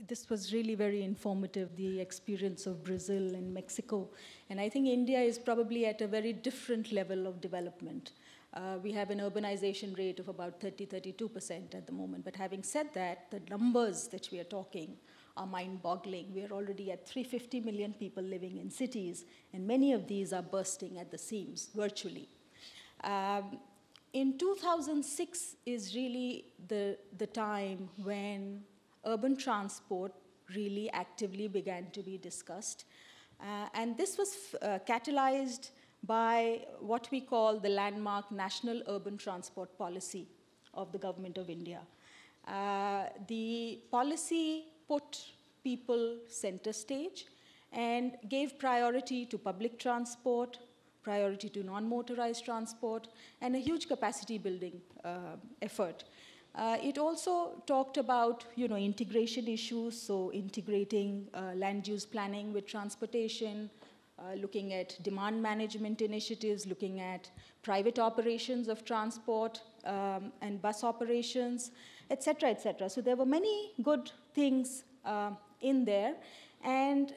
This was really very informative, the experience of Brazil and Mexico. And I think India is probably at a very different level of development. We have an urbanization rate of about 32% at the moment. But having said that, the numbers that we are talking are mind-boggling. We are already at 350 million people living in cities, and many of these are bursting at the seams virtually. In 2006 is really the time when urban transport really actively began to be discussed. And this was catalyzed by what we call the landmark National Urban Transport Policy of the Government of India. The policy put people center stage and gave priority to public transport, priority to non-motorized transport, and a huge capacity building effort. It also talked about, integration issues, so integrating land use planning with transportation, looking at demand management initiatives, looking at private operations of transport and bus operations, et cetera, et cetera. So there were many good things in there. And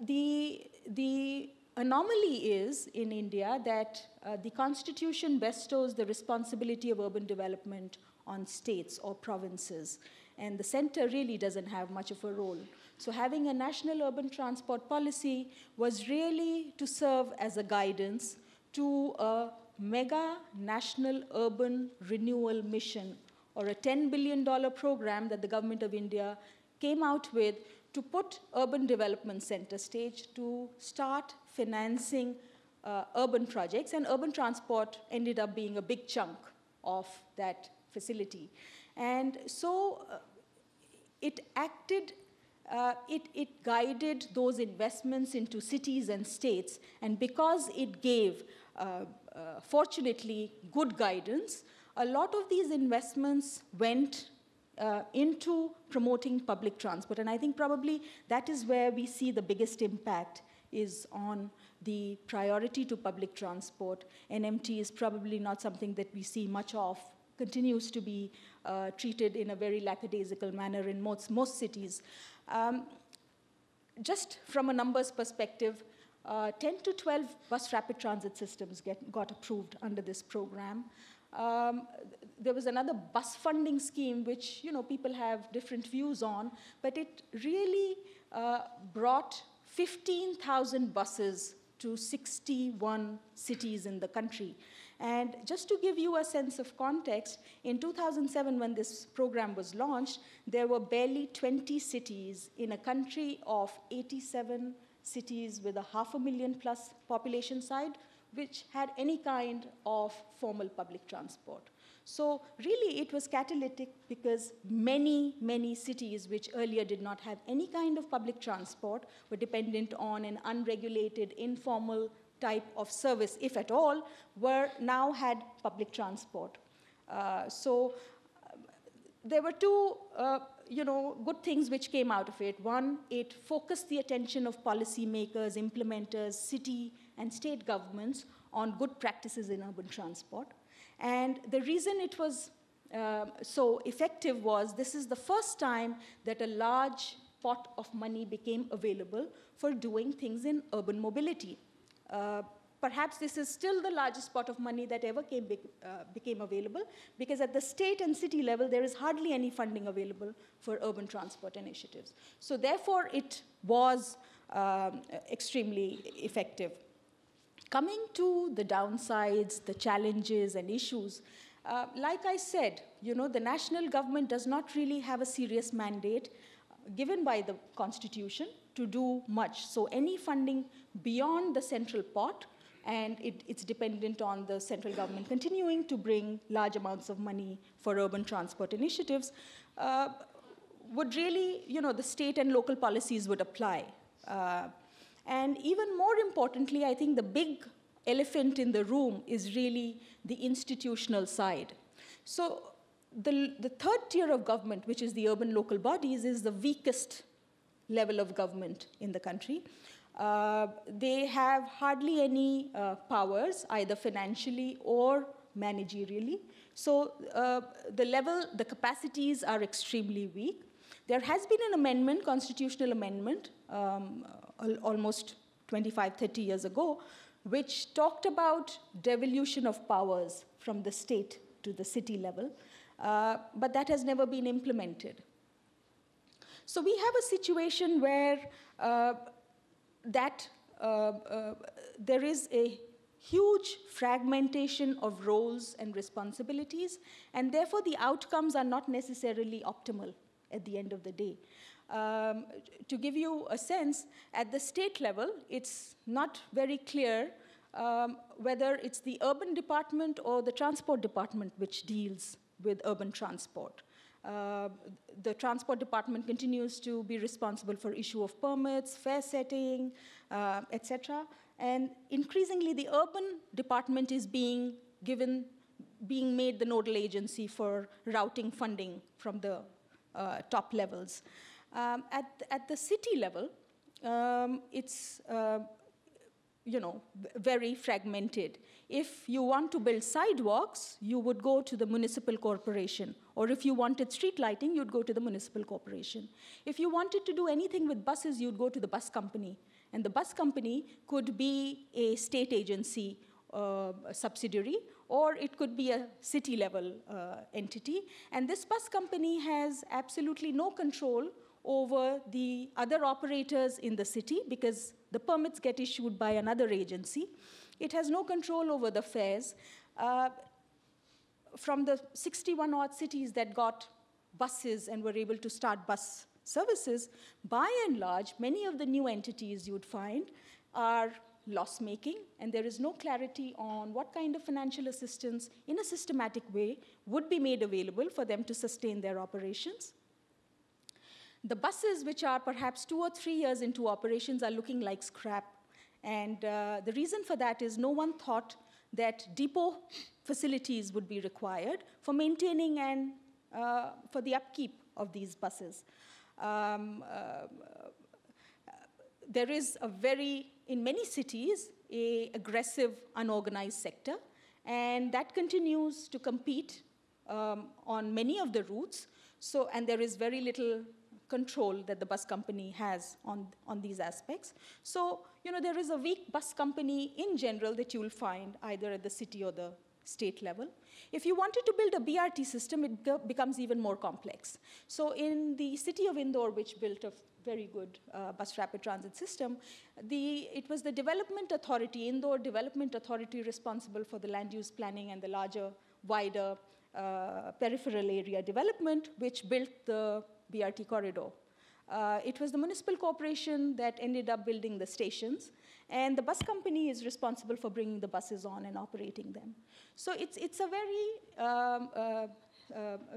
the anomaly is in India that the Constitution bestows the responsibility of urban development on states or provinces, and the center really doesn't have much of a role. So having a national urban transport policy was really to serve as a guidance to a mega national urban renewal mission, or a $10 billion program that the government of India came out with to put urban development center stage, to start financing urban projects, and urban transport ended up being a big chunk of that facility. And so it acted, it guided those investments into cities and states, and because it gave, fortunately, good guidance, a lot of these investments went into promoting public transport. And I think probably that is where we see the biggest impact, is on the priority to public transport. NMT is probably not something that we see much of, continues to be treated in a very lackadaisical manner in most cities. Just from a numbers perspective, 10 to 12 bus rapid transit systems got approved under this program. There was another bus funding scheme, which people have different views on, but it really brought 15,000 buses to 61 cities in the country. And just to give you a sense of context, in 2007, when this program was launched, there were barely 20 cities in a country of 87 cities with a 500,000 plus population side, which had any kind of formal public transport. So really, it was catalytic because many, many cities which earlier did not have any kind of public transport were dependent on an unregulated, informal type of service, if at all, now had public transport. So there were two good things which came out of it. One, it focused the attention of policymakers, implementers, city and state governments on good practices in urban transport. And the reason it was so effective was this is the first time that a large pot of money became available for doing things in urban mobility. Perhaps this is still the largest pot of money that ever became available, because at the state and city level, there is hardly any funding available for urban transport initiatives. So therefore, it was extremely effective. Coming to the downsides, the challenges and issues, like I said, the national government does not really have a serious mandate given by the Constitution to do much. So any funding beyond the central pot, and it's dependent on the central government continuing to bring large amounts of money for urban transport initiatives, would really, the state and local policies would apply. And even more importantly, I think the big elephant in the room is really the institutional side. So the third tier of government, which is the urban local bodies, is the weakest level of government in the country. They have hardly any powers, either financially or managerially. So the capacities are extremely weak. There has been an amendment, constitutional amendment, almost 25, 30 years ago, which talked about devolution of powers from the state to the city level, but that has never been implemented. So we have a situation where there is a huge fragmentation of roles and responsibilities, and therefore the outcomes are not necessarily optimal at the end of the day. To give you a sense, at the state level, it's not very clear whether it's the urban department or the transport department which deals with urban transport. The transport department continues to be responsible for issue of permits, fare setting, etc. And increasingly, the urban department is being made the nodal agency for routing funding from the top levels. At the city level, it's very fragmented. If you want to build sidewalks, you would go to the municipal corporation. Or if you wanted street lighting, you'd go to the municipal corporation. If you wanted to do anything with buses, you'd go to the bus company. And the bus company could be a state agency a subsidiary, or it could be a city-level entity. And this bus company has absolutely no control over the other operators in the city, because the permits get issued by another agency. It has no control over the fares. From the 61-odd cities that got buses and were able to start bus services, by and large, many of the new entities you would find are loss-making, and there is no clarity on what kind of financial assistance in a systematic way would be made available for them to sustain their operations. The buses, which are perhaps 2 or 3 years into operations, are looking like scrap. And the reason for that is no one thought that depot facilities would be required for maintaining and for the upkeep of these buses. There is in many cities, an aggressive, unorganized sector, and that continues to compete on many of the routes. And there is very little control that the bus company has on these aspects. So, there is a weak bus company in general that you will find either at the city or the state level. If you wanted to build a BRT system, it becomes even more complex. So in the city of Indore, which built a very good bus rapid transit system, it was the development authority, Indore Development Authority, responsible for the land use planning and the larger, wider peripheral area development, which built the BRT corridor. It was the municipal corporation that ended up building the stations, and the bus company is responsible for bringing the buses on and operating them. So it's a very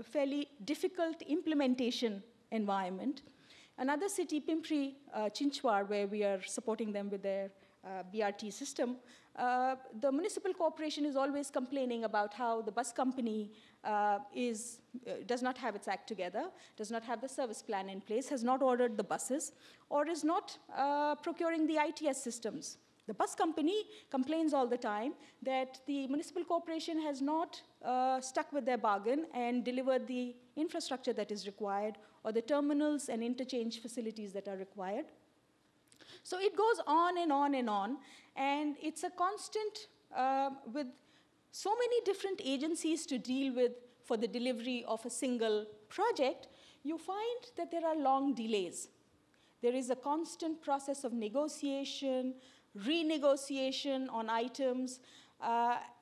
fairly difficult implementation environment. Another city, Pimpri Chinchwad, where we are supporting them with their BRT system, the municipal corporation is always complaining about how the bus company does not have its act together, does not have the service plan in place, has not ordered the buses, or is not procuring the ITS systems. The bus company complains all the time that the municipal corporation has not stuck with their bargain and delivered the infrastructure that is required or the terminals and interchange facilities that are required. So it goes on and on and on, and it's a constant with so many different agencies to deal with for the delivery of a single project. You find that there are long delays. There is a constant process of negotiation, renegotiation on items,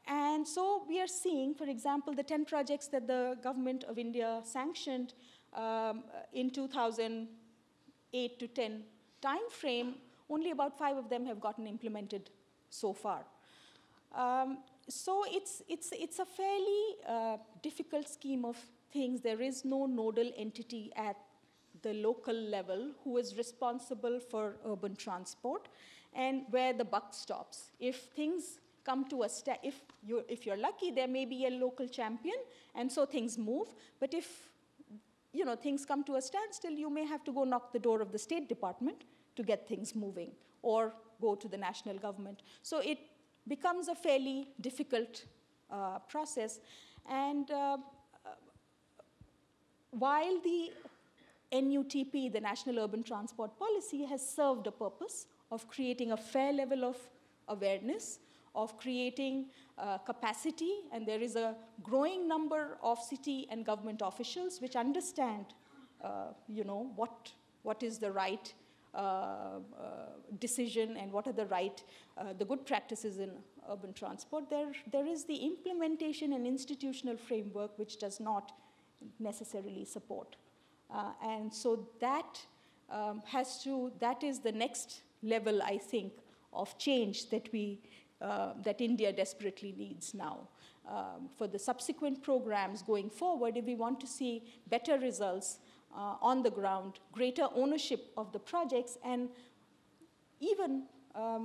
and so we are seeing, for example, the 10 projects that the government of India sanctioned in 2008 to 10 time frame, only about 5 of them have gotten implemented so far. So it's a fairly difficult scheme of things. There is no nodal entity at the local level who is responsible for urban transport and where the buck stops. If things come to a if you're lucky, there may be a local champion, and so things move. But if things come to a standstill, you may have to go knock the door of the State Department to get things moving, or go to the national government. So it becomes a fairly difficult process. And while the NUTP, the National Urban Transport Policy, has served a purpose of creating a fair level of awareness, of creating capacity, and there is a growing number of city and government officials which understand, what is the right decision and what are the good practices in urban transport. There is the implementation and institutional framework which does not necessarily support. And so that is the next level, I think, of change that India desperately needs now. For the subsequent programs going forward, if we want to see better results on the ground, greater ownership of the projects, and even a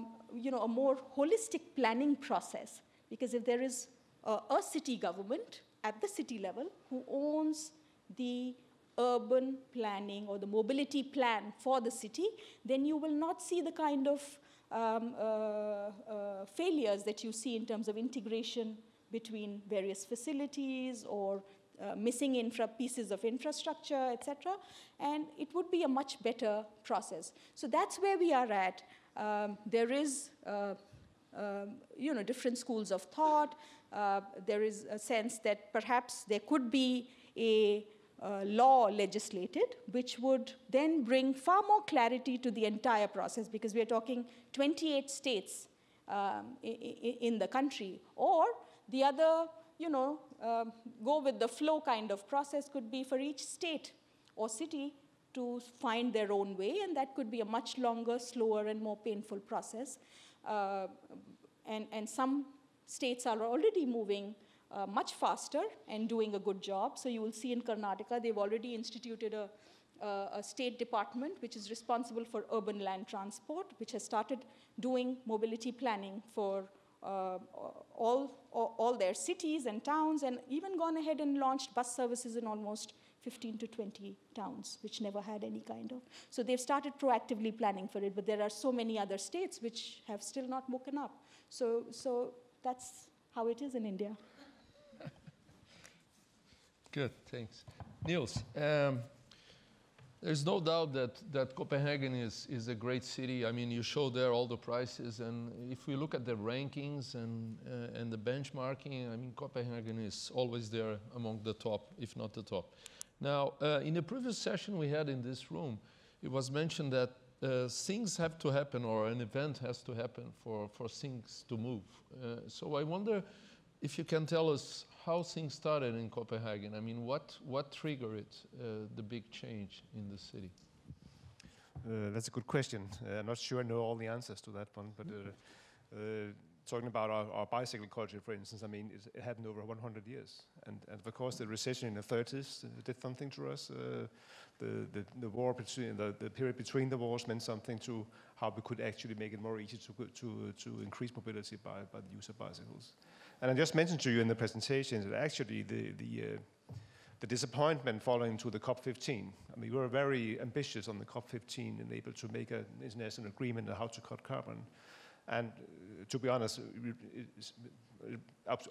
more holistic planning process. Because if there is a city government at the city level who owns the urban planning or the mobility plan for the city, then you will not see the kind of failures that you see in terms of integration between various facilities or missing pieces of infrastructure, etc. And it would be a much better process. So that's where we are at. There is, different schools of thought. There is a sense that perhaps there could be a law legislated, which would then bring far more clarity to the entire process, because we are talking 28 states in the country. Or the other, go with the flow kind of process could be for each state or city to find their own way, and that could be a much longer, slower, and more painful process. And some states are already moving much faster and doing a good job. So you will see in Karnataka, they've already instituted a state department which is responsible for urban land transport, which has started doing mobility planning for all their cities and towns, and even gone ahead and launched bus services in almost 15 to 20 towns, which never had any kind of. So they've started proactively planning for it, but there are so many other states which have still not woken up. So that's how it is in India. Good, thanks. Niels, there's no doubt that Copenhagen is a great city. I mean, you show there all the prices, and if we look at the rankings and the benchmarking, I mean, Copenhagen is always there among the top, if not the top. Now, in the previous session we had in this room, it was mentioned that things have to happen, or an event has to happen for things to move. So I wonder if you can tell us how things started in Copenhagen. I mean, what triggered it, the big change in the city? That's a good question. I'm not sure I know all the answers to that one, but talking about our bicycle culture, for instance, I mean, it happened over 100 years. And of course, the recession in the 30s did something to us. The war between, the period between the wars meant something to how we could actually make it more easy to increase mobility by the use of bicycles. And I just mentioned to you in the presentation that actually the disappointment following to the COP15. I mean, we were very ambitious on the COP15 and able to make an international agreement on how to cut carbon. And to be honest,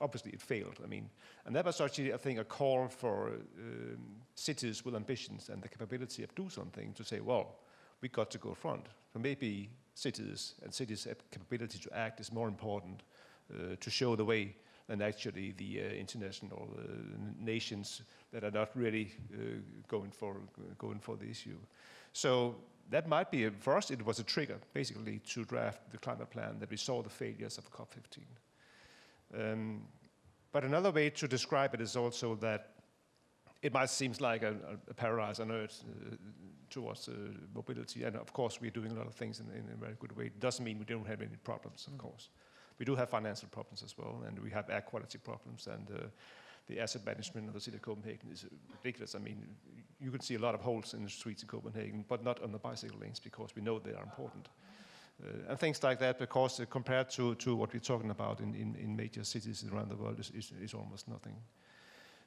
obviously it failed. I mean, and that was actually, I think, a call for cities with ambitions and the capability of do something to say, well, we got to go front. So maybe cities and cities' capability to act is more important to show the way than actually the international nations that are not really going for the issue. So that might be, for us, it was a trigger, basically, to draft the climate plan that we saw the failures of COP15. But another way to describe it is also that it might seem like a paradise on earth towards mobility. And of course, we're doing a lot of things in a very good way. It doesn't mean we don't have any problems, of course. We do have financial problems as well, and we have air quality problems, and the asset management of the city of Copenhagen is ridiculous. I mean, you can see a lot of holes in the streets in Copenhagen, but not on the bicycle lanes, because we know they are important. And things like that, because compared to what we're talking about in major cities around the world is almost nothing.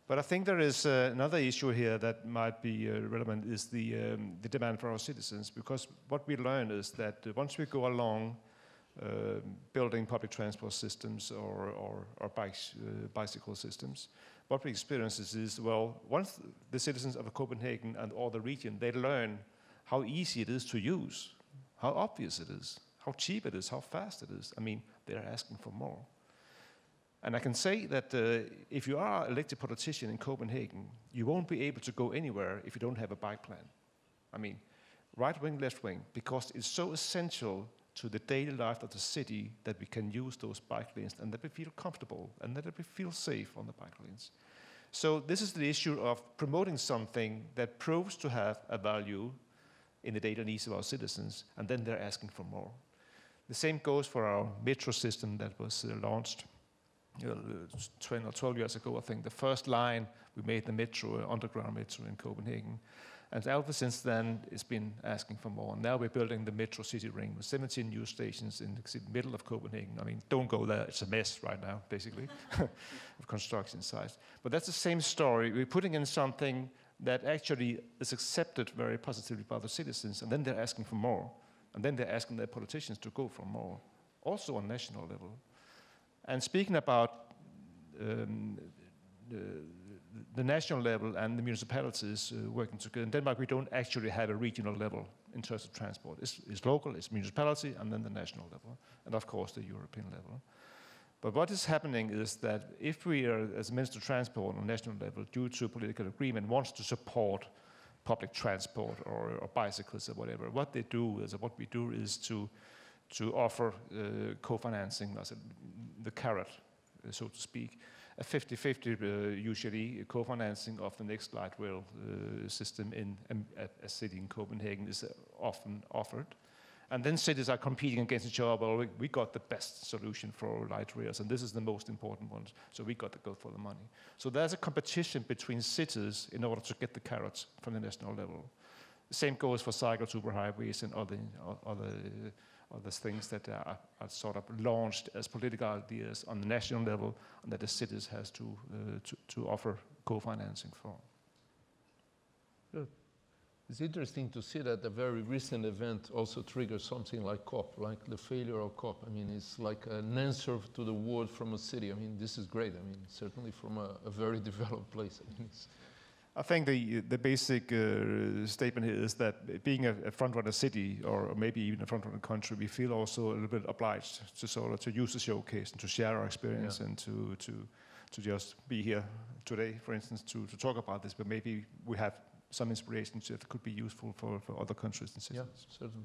But I think there is another issue here that might be relevant, is the demand for our citizens, because what we learn is that once we go along building public transport systems or bicycle systems, what we experience is, well, once the citizens of Copenhagen and all the region, they learn how easy it is to use, how obvious it is, how cheap it is, how fast it is. I mean, they're asking for more. And I can say that if you are an elected politician in Copenhagen, you won't be able to go anywhere if you don't have a bike plan. I mean, right wing, left wing, because it's so essential to the daily life of the city that we can use those bike lanes and that we feel comfortable and that we feel safe on the bike lanes. So this is the issue of promoting something that proves to have a value in the daily needs of our citizens, and then they're asking for more. The same goes for our metro system that was launched 10 or 12 years ago, I think. The first line we made, the metro, underground metro in Copenhagen. And ever since then, it's been asking for more. Now we're building the metro city ring with 17 new stations in the middle of Copenhagen. I mean, don't go there. It's a mess right now, basically, of construction sites. But that's the same story. We're putting in something that actually is accepted very positively by the citizens, and then they're asking for more. And then they're asking their politicians to go for more, also on national level. And speaking about the national level and the municipalities working together, in Denmark we don't actually have a regional level in terms of transport. It's local, it's municipality, and then the national level, and of course the European level. But what is happening is that if we are, as Minister of Transport on national level, due to political agreement, wants to support public transport or bicycles or whatever, what we do is to offer co-financing, the carrot, so to speak, a 50-50 usually co-financing of the next light rail system in a city in Copenhagen is often offered. And then cities are competing against each other. Well, we got the best solution for light rails, and this is the most important one, so we got to go for the money. So there's a competition between cities in order to get the carrots from the national level. The same goes for cycle superhighways and other things that are sort of launched as political ideas on the national level, and that the cities has to offer co-financing for. Good. It's interesting to see that a very recent event also triggers something like COP, like the failure of COP. I mean, it's like an answer to the world from a city. I mean, this is great. I mean, certainly from a very developed place. I mean, I think the basic statement here is that being a front-runner city, or maybe even a front-runner country, we feel also a little bit obliged to sort of to use the showcase and to share our experience, and to just be here today, for instance, to talk about this. But maybe we have some inspiration that could be useful for other countries and cities. Yeah, certainly.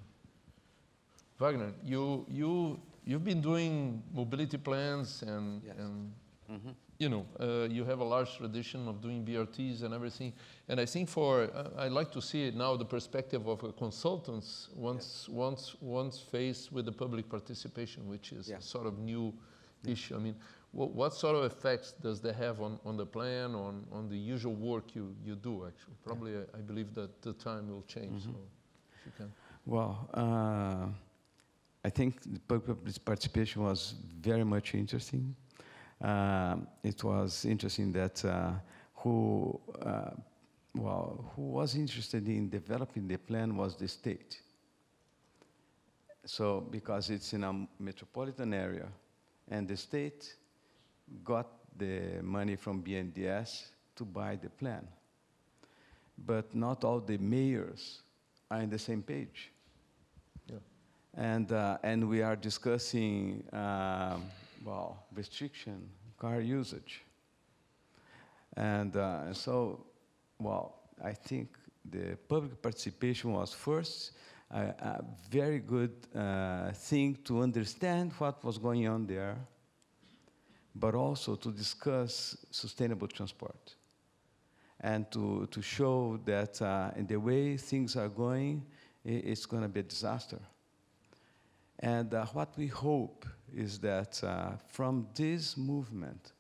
Wagner, you've been doing mobility plans and Yes. you know, you have a large tradition of doing BRTs and everything. And I think I like to see it now the perspective of consultants once faced with the public participation, which is a sort of new issue. I mean, what sort of effects does that have on the plan, on the usual work you do, actually? Probably, I believe that the time will change, so if you can. Well, I think the public participation was very much interesting. It was interesting that who was interested in developing the plan was the state. So, because it's in a metropolitan area, and the state got the money from BNDES to buy the plan. But not all the mayors are on the same page. Yeah. And we are discussing, restriction, car usage. And I think the public participation was first a very good thing to understand what was going on there, but also to discuss sustainable transport and to show that in the way things are going, it's going to be a disaster. And what we hope is that from this movement,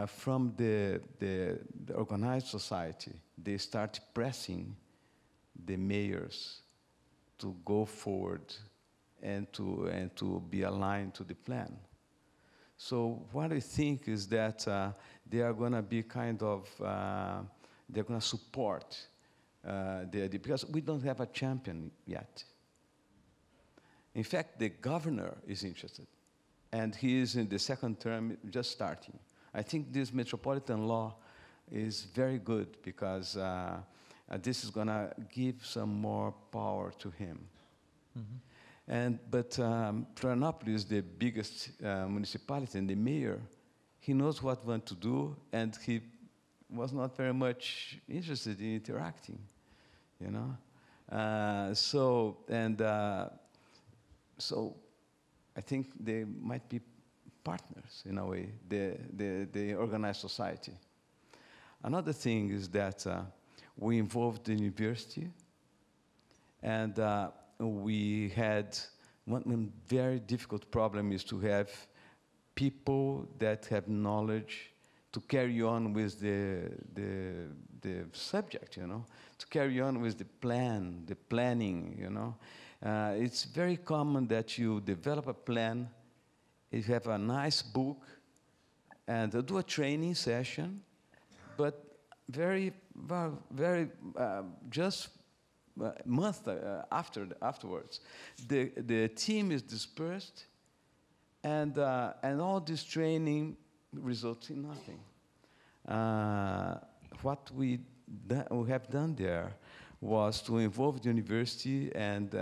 from the organized society, they start pressing the mayors to go forward and to be aligned to the plan. So what I think is that they are going to be kind of, they're going to support the idea, because we don't have a champion yet. In fact, the governor is interested, and he is in the second term, just starting. I think this metropolitan law is very good because this is going to give some more power to him. Mm-hmm. But Florianopolis, the biggest municipality, and the mayor, he knows what he wants to do, and he was not very much interested in interacting, you know. So I think they might be partners in a way, the organized society. Another thing is that we involved the university, and we had one very difficult problem is to have people that have knowledge to carry on with the subject, you know, to carry on with the planning, you know. It's very common that you develop a plan, you have a nice book, and do a training session, but just a month afterwards, the team is dispersed, and all this training results in nothing. What we have done there was to involve the university and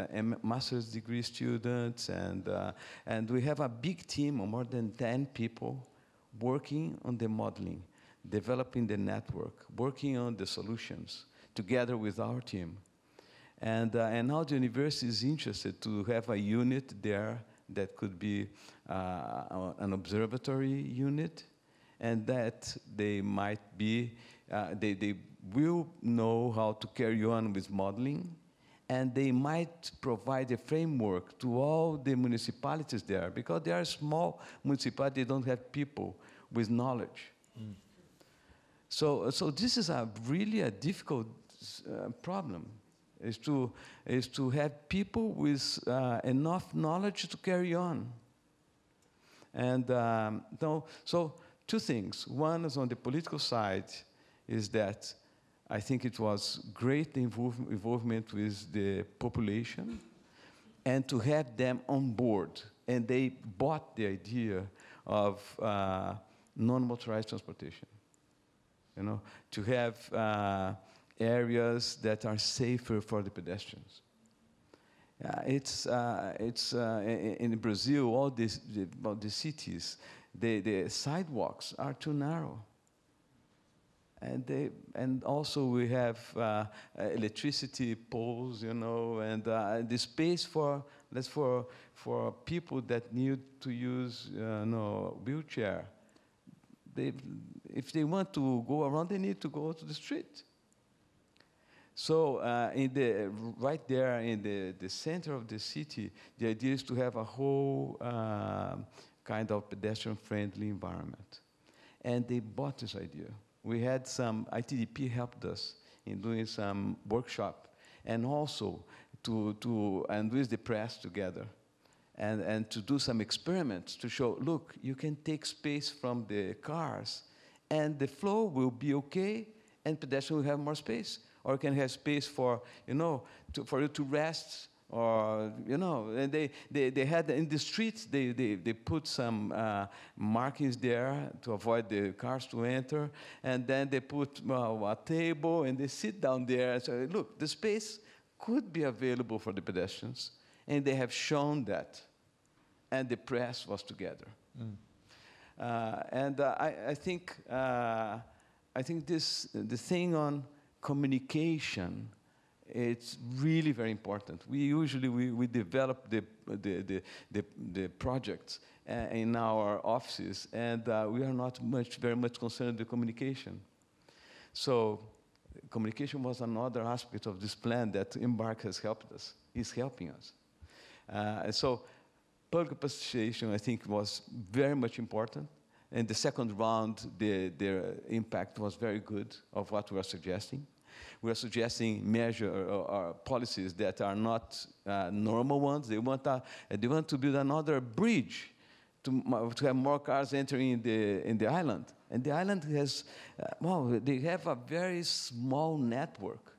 master's degree students, and we have a big team of more than 10 people working on the modeling, developing the network, working on the solutions together with our team. And now the university is interested to have a unit there that could be an observatory unit, and that they might be, they will know how to carry on with modeling, and they might provide a framework to all the municipalities there, because they are small municipalities, they don't have people with knowledge. Mm. So this is really a difficult problem, is to have people with enough knowledge to carry on. And so two things. One is on the political side, is that I think it was great involvement with the population, and to have them on board. And they bought the idea of non-motorized transportation. You know, to have areas that are safer for the pedestrians. It's in Brazil, all the cities, the sidewalks are too narrow. And also we have electricity poles, you know, and the space for people that need to use wheelchair. If they want to go around, they need to go to the street. So right there in the center of the city, the idea is to have a whole kind of pedestrian-friendly environment. And they bought this idea. We had some, ITDP helped us in doing some workshop, and also and with the press together, and to do some experiments to show, look, you can take space from the cars, and the flow will be okay, and pedestrians will have more space. Or you can have space for, for you to rest or, you know, and they had in the streets, they put some markings there to avoid the cars to enter, and then they put a table, and they sit down there and say, look, the space could be available for the pedestrians, and they have shown that, and the press was together. And I think the thing on communication, it's really very important. We usually develop the projects in our offices, and we are not very much concerned with communication. So communication was another aspect of this plan that Embark has helped us, is helping us. So public participation, I think, was very much important. In the second round, their impact was very good of what we are suggesting. We are suggesting measures or policies that are not normal ones. They want to build another bridge to have more cars entering in the island. And the island has, they have a very small network,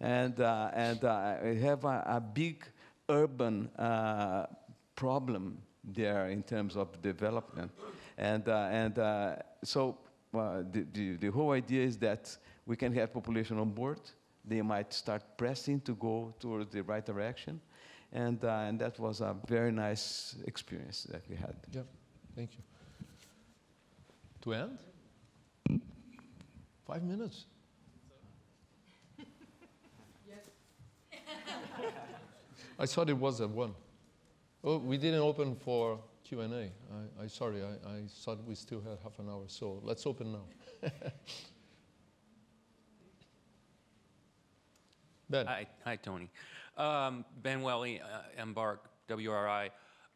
and we have a big urban problem there in terms of development. So the whole idea is that we can have population on board. They might start pressing to go towards the right direction. And that was a very nice experience that we had. Yeah, thank you. To end? 5 minutes. Yes. I thought it was at 1. Oh, we didn't open for Q&A. I sorry, I thought we still had half an hour, so let's open now. Ben. Hi, Tony. Ben Welly, Embark, WRI.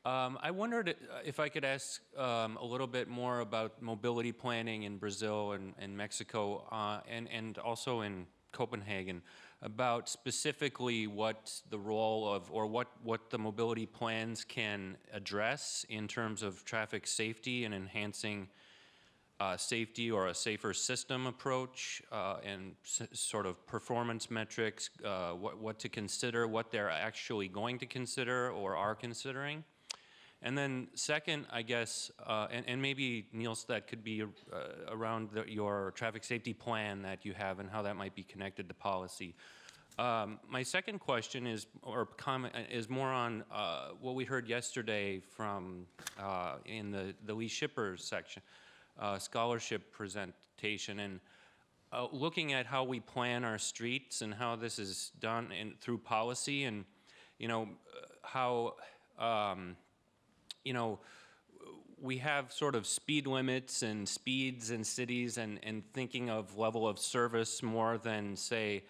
I wondered if I could ask a little bit more about mobility planning in Brazil and Mexico, and also in Copenhagen, about specifically what the role of, or what the mobility plans can address in terms of traffic safety and enhancing safety or a safer system approach, and sort of performance metrics, what to consider, what they're actually going to consider or are considering. And then second, I guess, and maybe Niels, that could be around your traffic safety plan that you have and how that might be connected to policy. My second question is, or comment, is more on what we heard yesterday from in the Lee Shippers section. Scholarship presentation, and looking at how we plan our streets and how this is done through policy, and how we have sort of speed limits and speeds in cities, and thinking of level of service more than, say,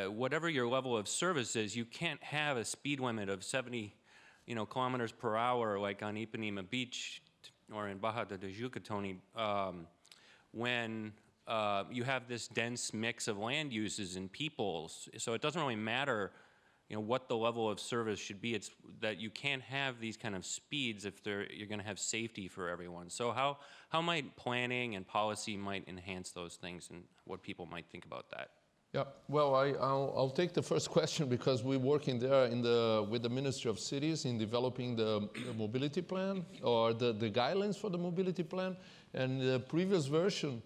whatever your level of service is, you can't have a speed limit of 70 kilometers per hour like on Ipanema Beach or in Baja de Tijuca, Tony, when you have this dense mix of land uses and peoples. So it doesn't really matter, what the level of service should be. It's that you can't have these kind of speeds if you're going to have safety for everyone. So how might planning and policy might enhance those things, and what people might think about that? Yeah, well, I'll take the first question, because we're working there with the Ministry of Cities in developing the mobility plan, or the guidelines for the mobility plan. And the previous version,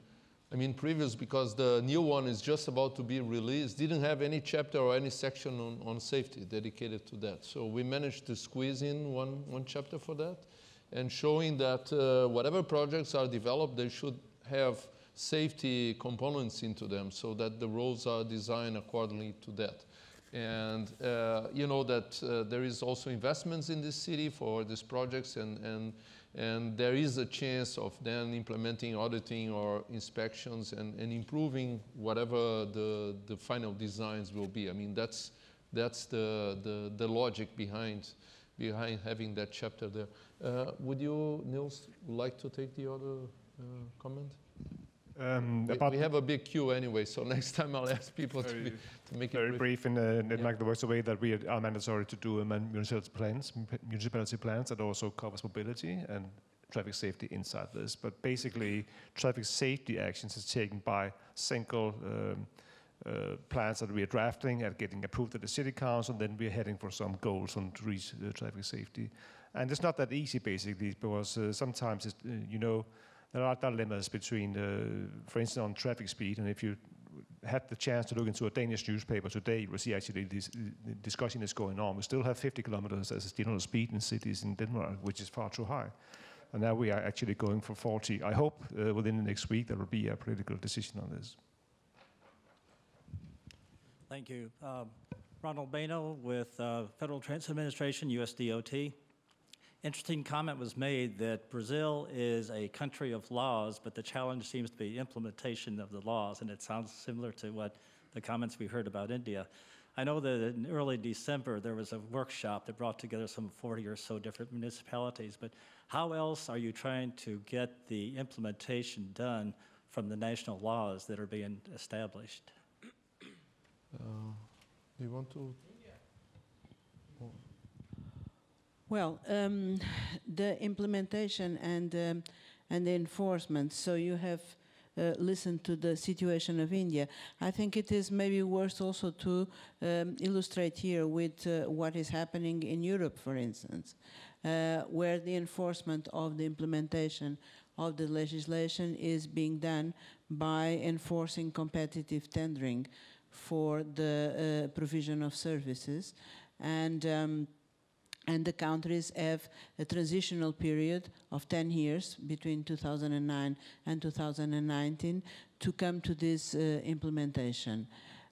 because the new one is just about to be released, didn't have any chapter or any section on safety dedicated to that. So we managed to squeeze in one chapter for that, and showing that whatever projects are developed, they should have safety components into them, so that the roads are designed accordingly to that. And that there is also investments in this city for these projects, and there is a chance of then implementing auditing or inspections and improving whatever the final designs will be. That's the logic behind having that chapter there. Would you, Niels, like to take the other comment? We have a big queue anyway, so next time I'll ask people to make it very brief. And like the works away that we are mandatory to do municipality plans that also covers mobility and traffic safety inside this. But basically, traffic safety actions is taken by single plans that we are drafting and getting approved at the city council. Then we're heading for some goals on to reach traffic safety. And it's not that easy, basically, because sometimes, there are dilemmas between, for instance, on traffic speed. And if you had the chance to look into a Danish newspaper today, you will see actually this discussion is going on. We still have 50 kilometers as a general speed in cities in Denmark, which is far too high. And now we are actually going for 40. I hope within the next week there will be a political decision on this. Thank you. Ronald Bano with Federal Transit Administration, USDOT. Interesting comment was made that Brazil is a country of laws, but the challenge seems to be implementation of the laws, and it sounds similar to what the comments we heard about India. I know that in early December there was a workshop that brought together some 40 or so different municipalities, but how else are you trying to get the implementation done from the national laws that are being established? Do you want to? Well, the implementation and the enforcement. So you have listened to the situation of India. I think it is maybe worth also to illustrate here with what is happening in Europe, for instance, where the enforcement of the implementation of the legislation is being done by enforcing competitive tendering for the provision of services, and the countries have a transitional period of 10 years between 2009 and 2019 to come to this implementation.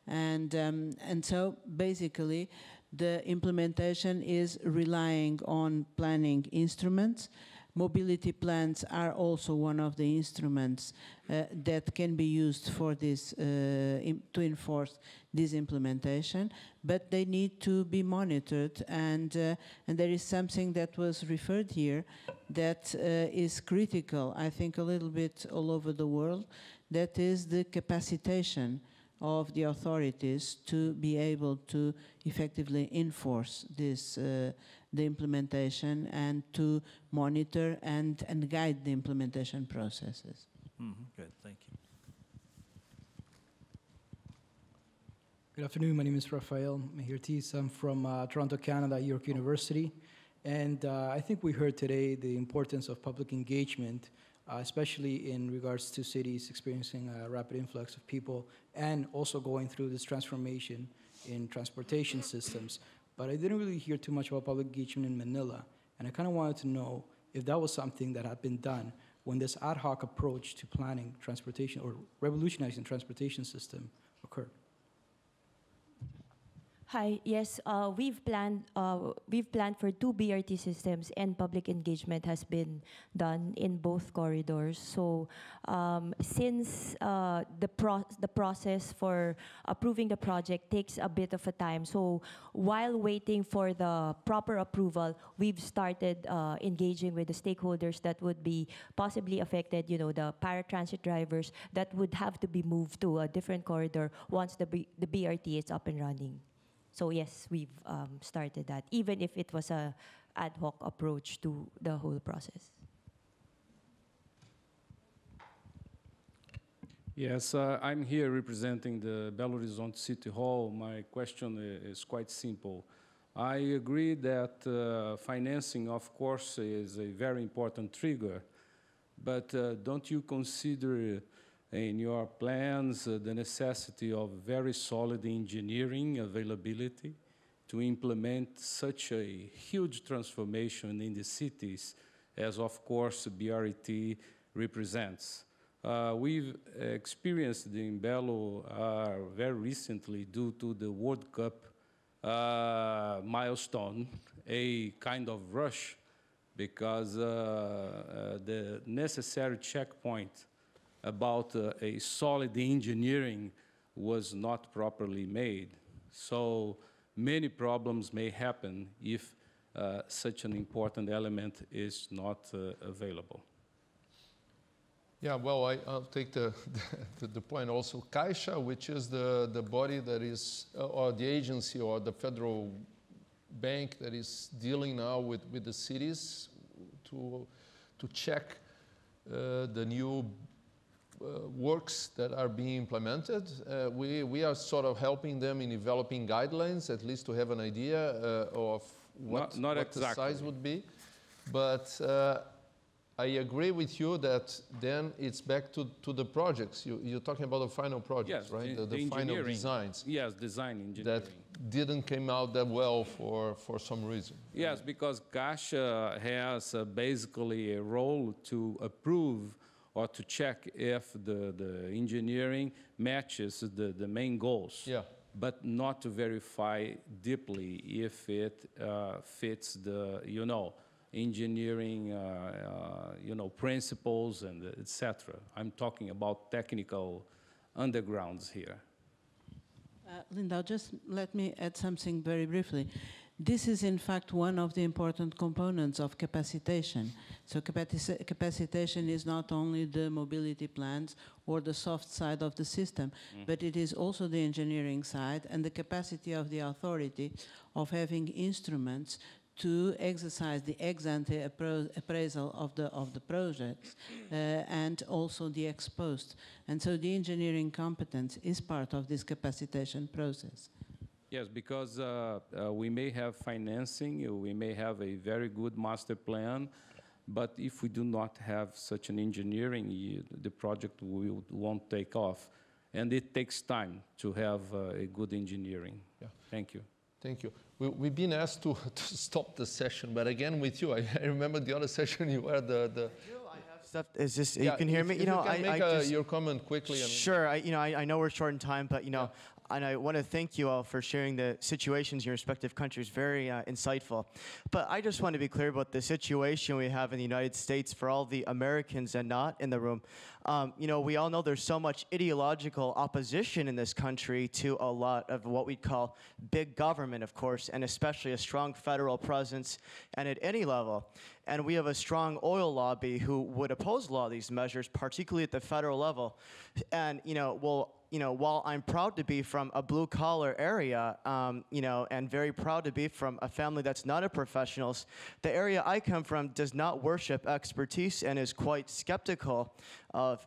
And so basically the implementation is relying on planning instruments. Mobility plans are also one of the instruments that can be used for this, to enforce this implementation, but they need to be monitored, and there is something that was referred here that is critical, I think, a little bit all over the world, that is the capacitation of the authorities to be able to effectively enforce this, the implementation, and to monitor and guide the implementation processes. Mm-hmm. Good, thank you. Good afternoon, my name is Rafael Mehirtis. I'm from Toronto, Canada, York University. And I think we heard today the importance of public engagement, especially in regards to cities experiencing a rapid influx of people and also going through this transformation in transportation systems. But I didn't really hear too much about public engagement in Manila. And I kind of wanted to know if that was something that had been done when this ad hoc approach to planning transportation or revolutionizing transportation system occurred. Hi, yes, we've planned for 2 BRT systems, and public engagement has been done in both corridors. So since the process for approving the project takes a bit of a time, so while waiting for the proper approval, we've started engaging with the stakeholders that would be possibly affected, the paratransit drivers that would have to be moved to a different corridor once the BRT is up and running. So yes, we've started that, even if it was an ad hoc approach to the whole process. Yes, I'm here representing the Belo Horizonte City Hall. My question is quite simple. I agree that financing, of course, is a very important trigger, but don't you consider in your plans the necessity of very solid engineering availability to implement such a huge transformation in the cities as, of course, BRT represents? We've experienced in Belo very recently, due to the World Cup milestone, a kind of rush because the necessary checkpoint about a solid engineering was not properly made. So many problems may happen if such an important element is not available. Yeah, well, I'll take the point also. Caixa, which is the body that is, or the agency or the federal bank that is dealing now with the cities to check the new works that are being implemented. We are sort of helping them in developing guidelines, at least to have an idea of what exactly. the size would be. But I agree with you that then it's back to the projects. You're talking about the final projects, Yes, right? the final designs. Yes, design engineering. That didn't come out that well for some reason. Yes, because Caixa has basically a role to approve or to check if the engineering matches the main goals. Yeah. But not to verify deeply if it fits the, engineering, principles and etc. I'm talking about technical undergrounds here. Linda, just let me add something very briefly. This is, in fact, one of the important components of capacitation. So capacitation is not only the mobility plans or the soft side of the system, but it is also the engineering side and the capacity of the authority of having instruments to exercise the ex-ante appraisal of the projects and also the ex-post. And so the engineering competence is part of this capacitation process. Yes, because we may have financing, we may have a very good master plan, but if we do not have such an engineering, the project won't take off. And it takes time to have a good engineering. Yeah. Thank you. Thank you. We've been asked to stop the session, but again with you, I remember the other session you were the Stuff is just you can hear me. If you can make your comment quickly. Sure. I know we're short in time, but and I want to thank you all for sharing the situations in your respective countries. Very insightful. But I just want to be clear about the situation we have in the United States for all the Americans and not in the room. We all know there's so much ideological opposition in this country to a lot of what we call big government, of course, and especially a strong federal presence and at any level. And we have a strong oil lobby who would oppose a lot of these measures, particularly at the federal level. And, while I'm proud to be from a blue-collar area, and very proud to be from a family that's not a professionals, the area I come from does not worship expertise and is quite skeptical of,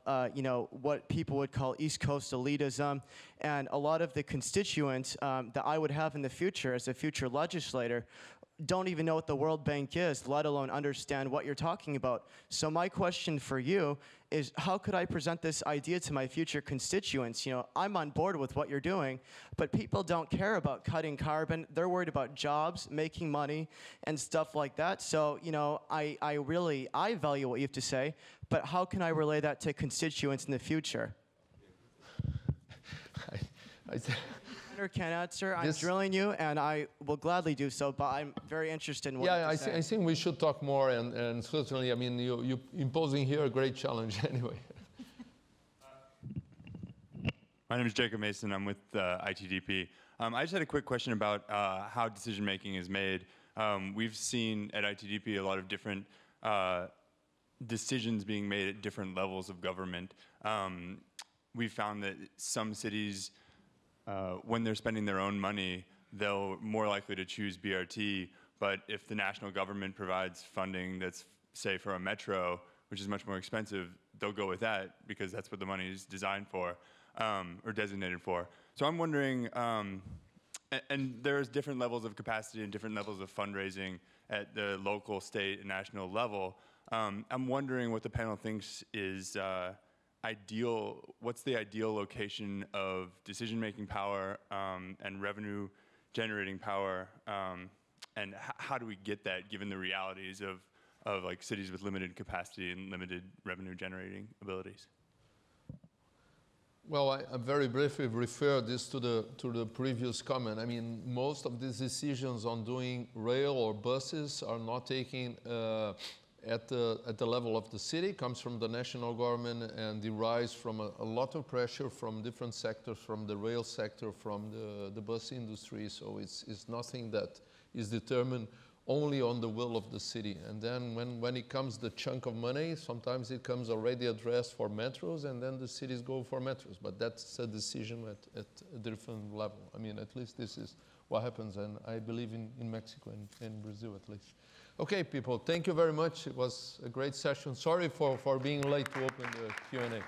what people would call East Coast elitism. And a lot of the constituents that I would have in the future as a future legislator don't even know what the World Bank is, let alone understand what you're talking about. So my question for you is, how could I present this idea to my future constituents? I'm on board with what you're doing, but people don't care about cutting carbon. They're worried about jobs, making money, and stuff like that. So, I value what you have to say, but how can I relay that to constituents in the future? Can't answer. I'm drilling you, and I will gladly do so, but I'm very interested in what you say. I think we should talk more, and certainly, you're imposing here a great challenge anyway. My name is Jacob Mason. I'm with ITDP. I just had a quick question about how decision-making is made. We've seen at ITDP a lot of different decisions being made at different levels of government. We've found that some cities, when they're spending their own money, they're more likely to choose BRT, but if the national government provides funding that's, say, for a metro, which is much more expensive, they'll go with that because that's what the money is designed for, or designated for. So I'm wondering, and there's different levels of capacity and different levels of fundraising at the local, state, and national level. I'm wondering what the panel thinks is what's the ideal location of decision-making power and revenue-generating power, and how do we get that given the realities of like cities with limited capacity and limited revenue-generating abilities? Well, I very briefly refer this to the previous comment. Most of these decisions on doing rail or buses are not taken at the level of the city, comes from the national government and derives from a lot of pressure from different sectors, from the rail sector, from the bus industry. So it's nothing that is determined only on the will of the city. And then when it comes the chunk of money, sometimes it comes already addressed for metros, and then the cities go for metros. But that's a decision at a different level. At least this is what happens, and I believe in Mexico and in Brazil at least. Okay, people, thank you very much. It was a great session. Sorry for being late to open the Q&A.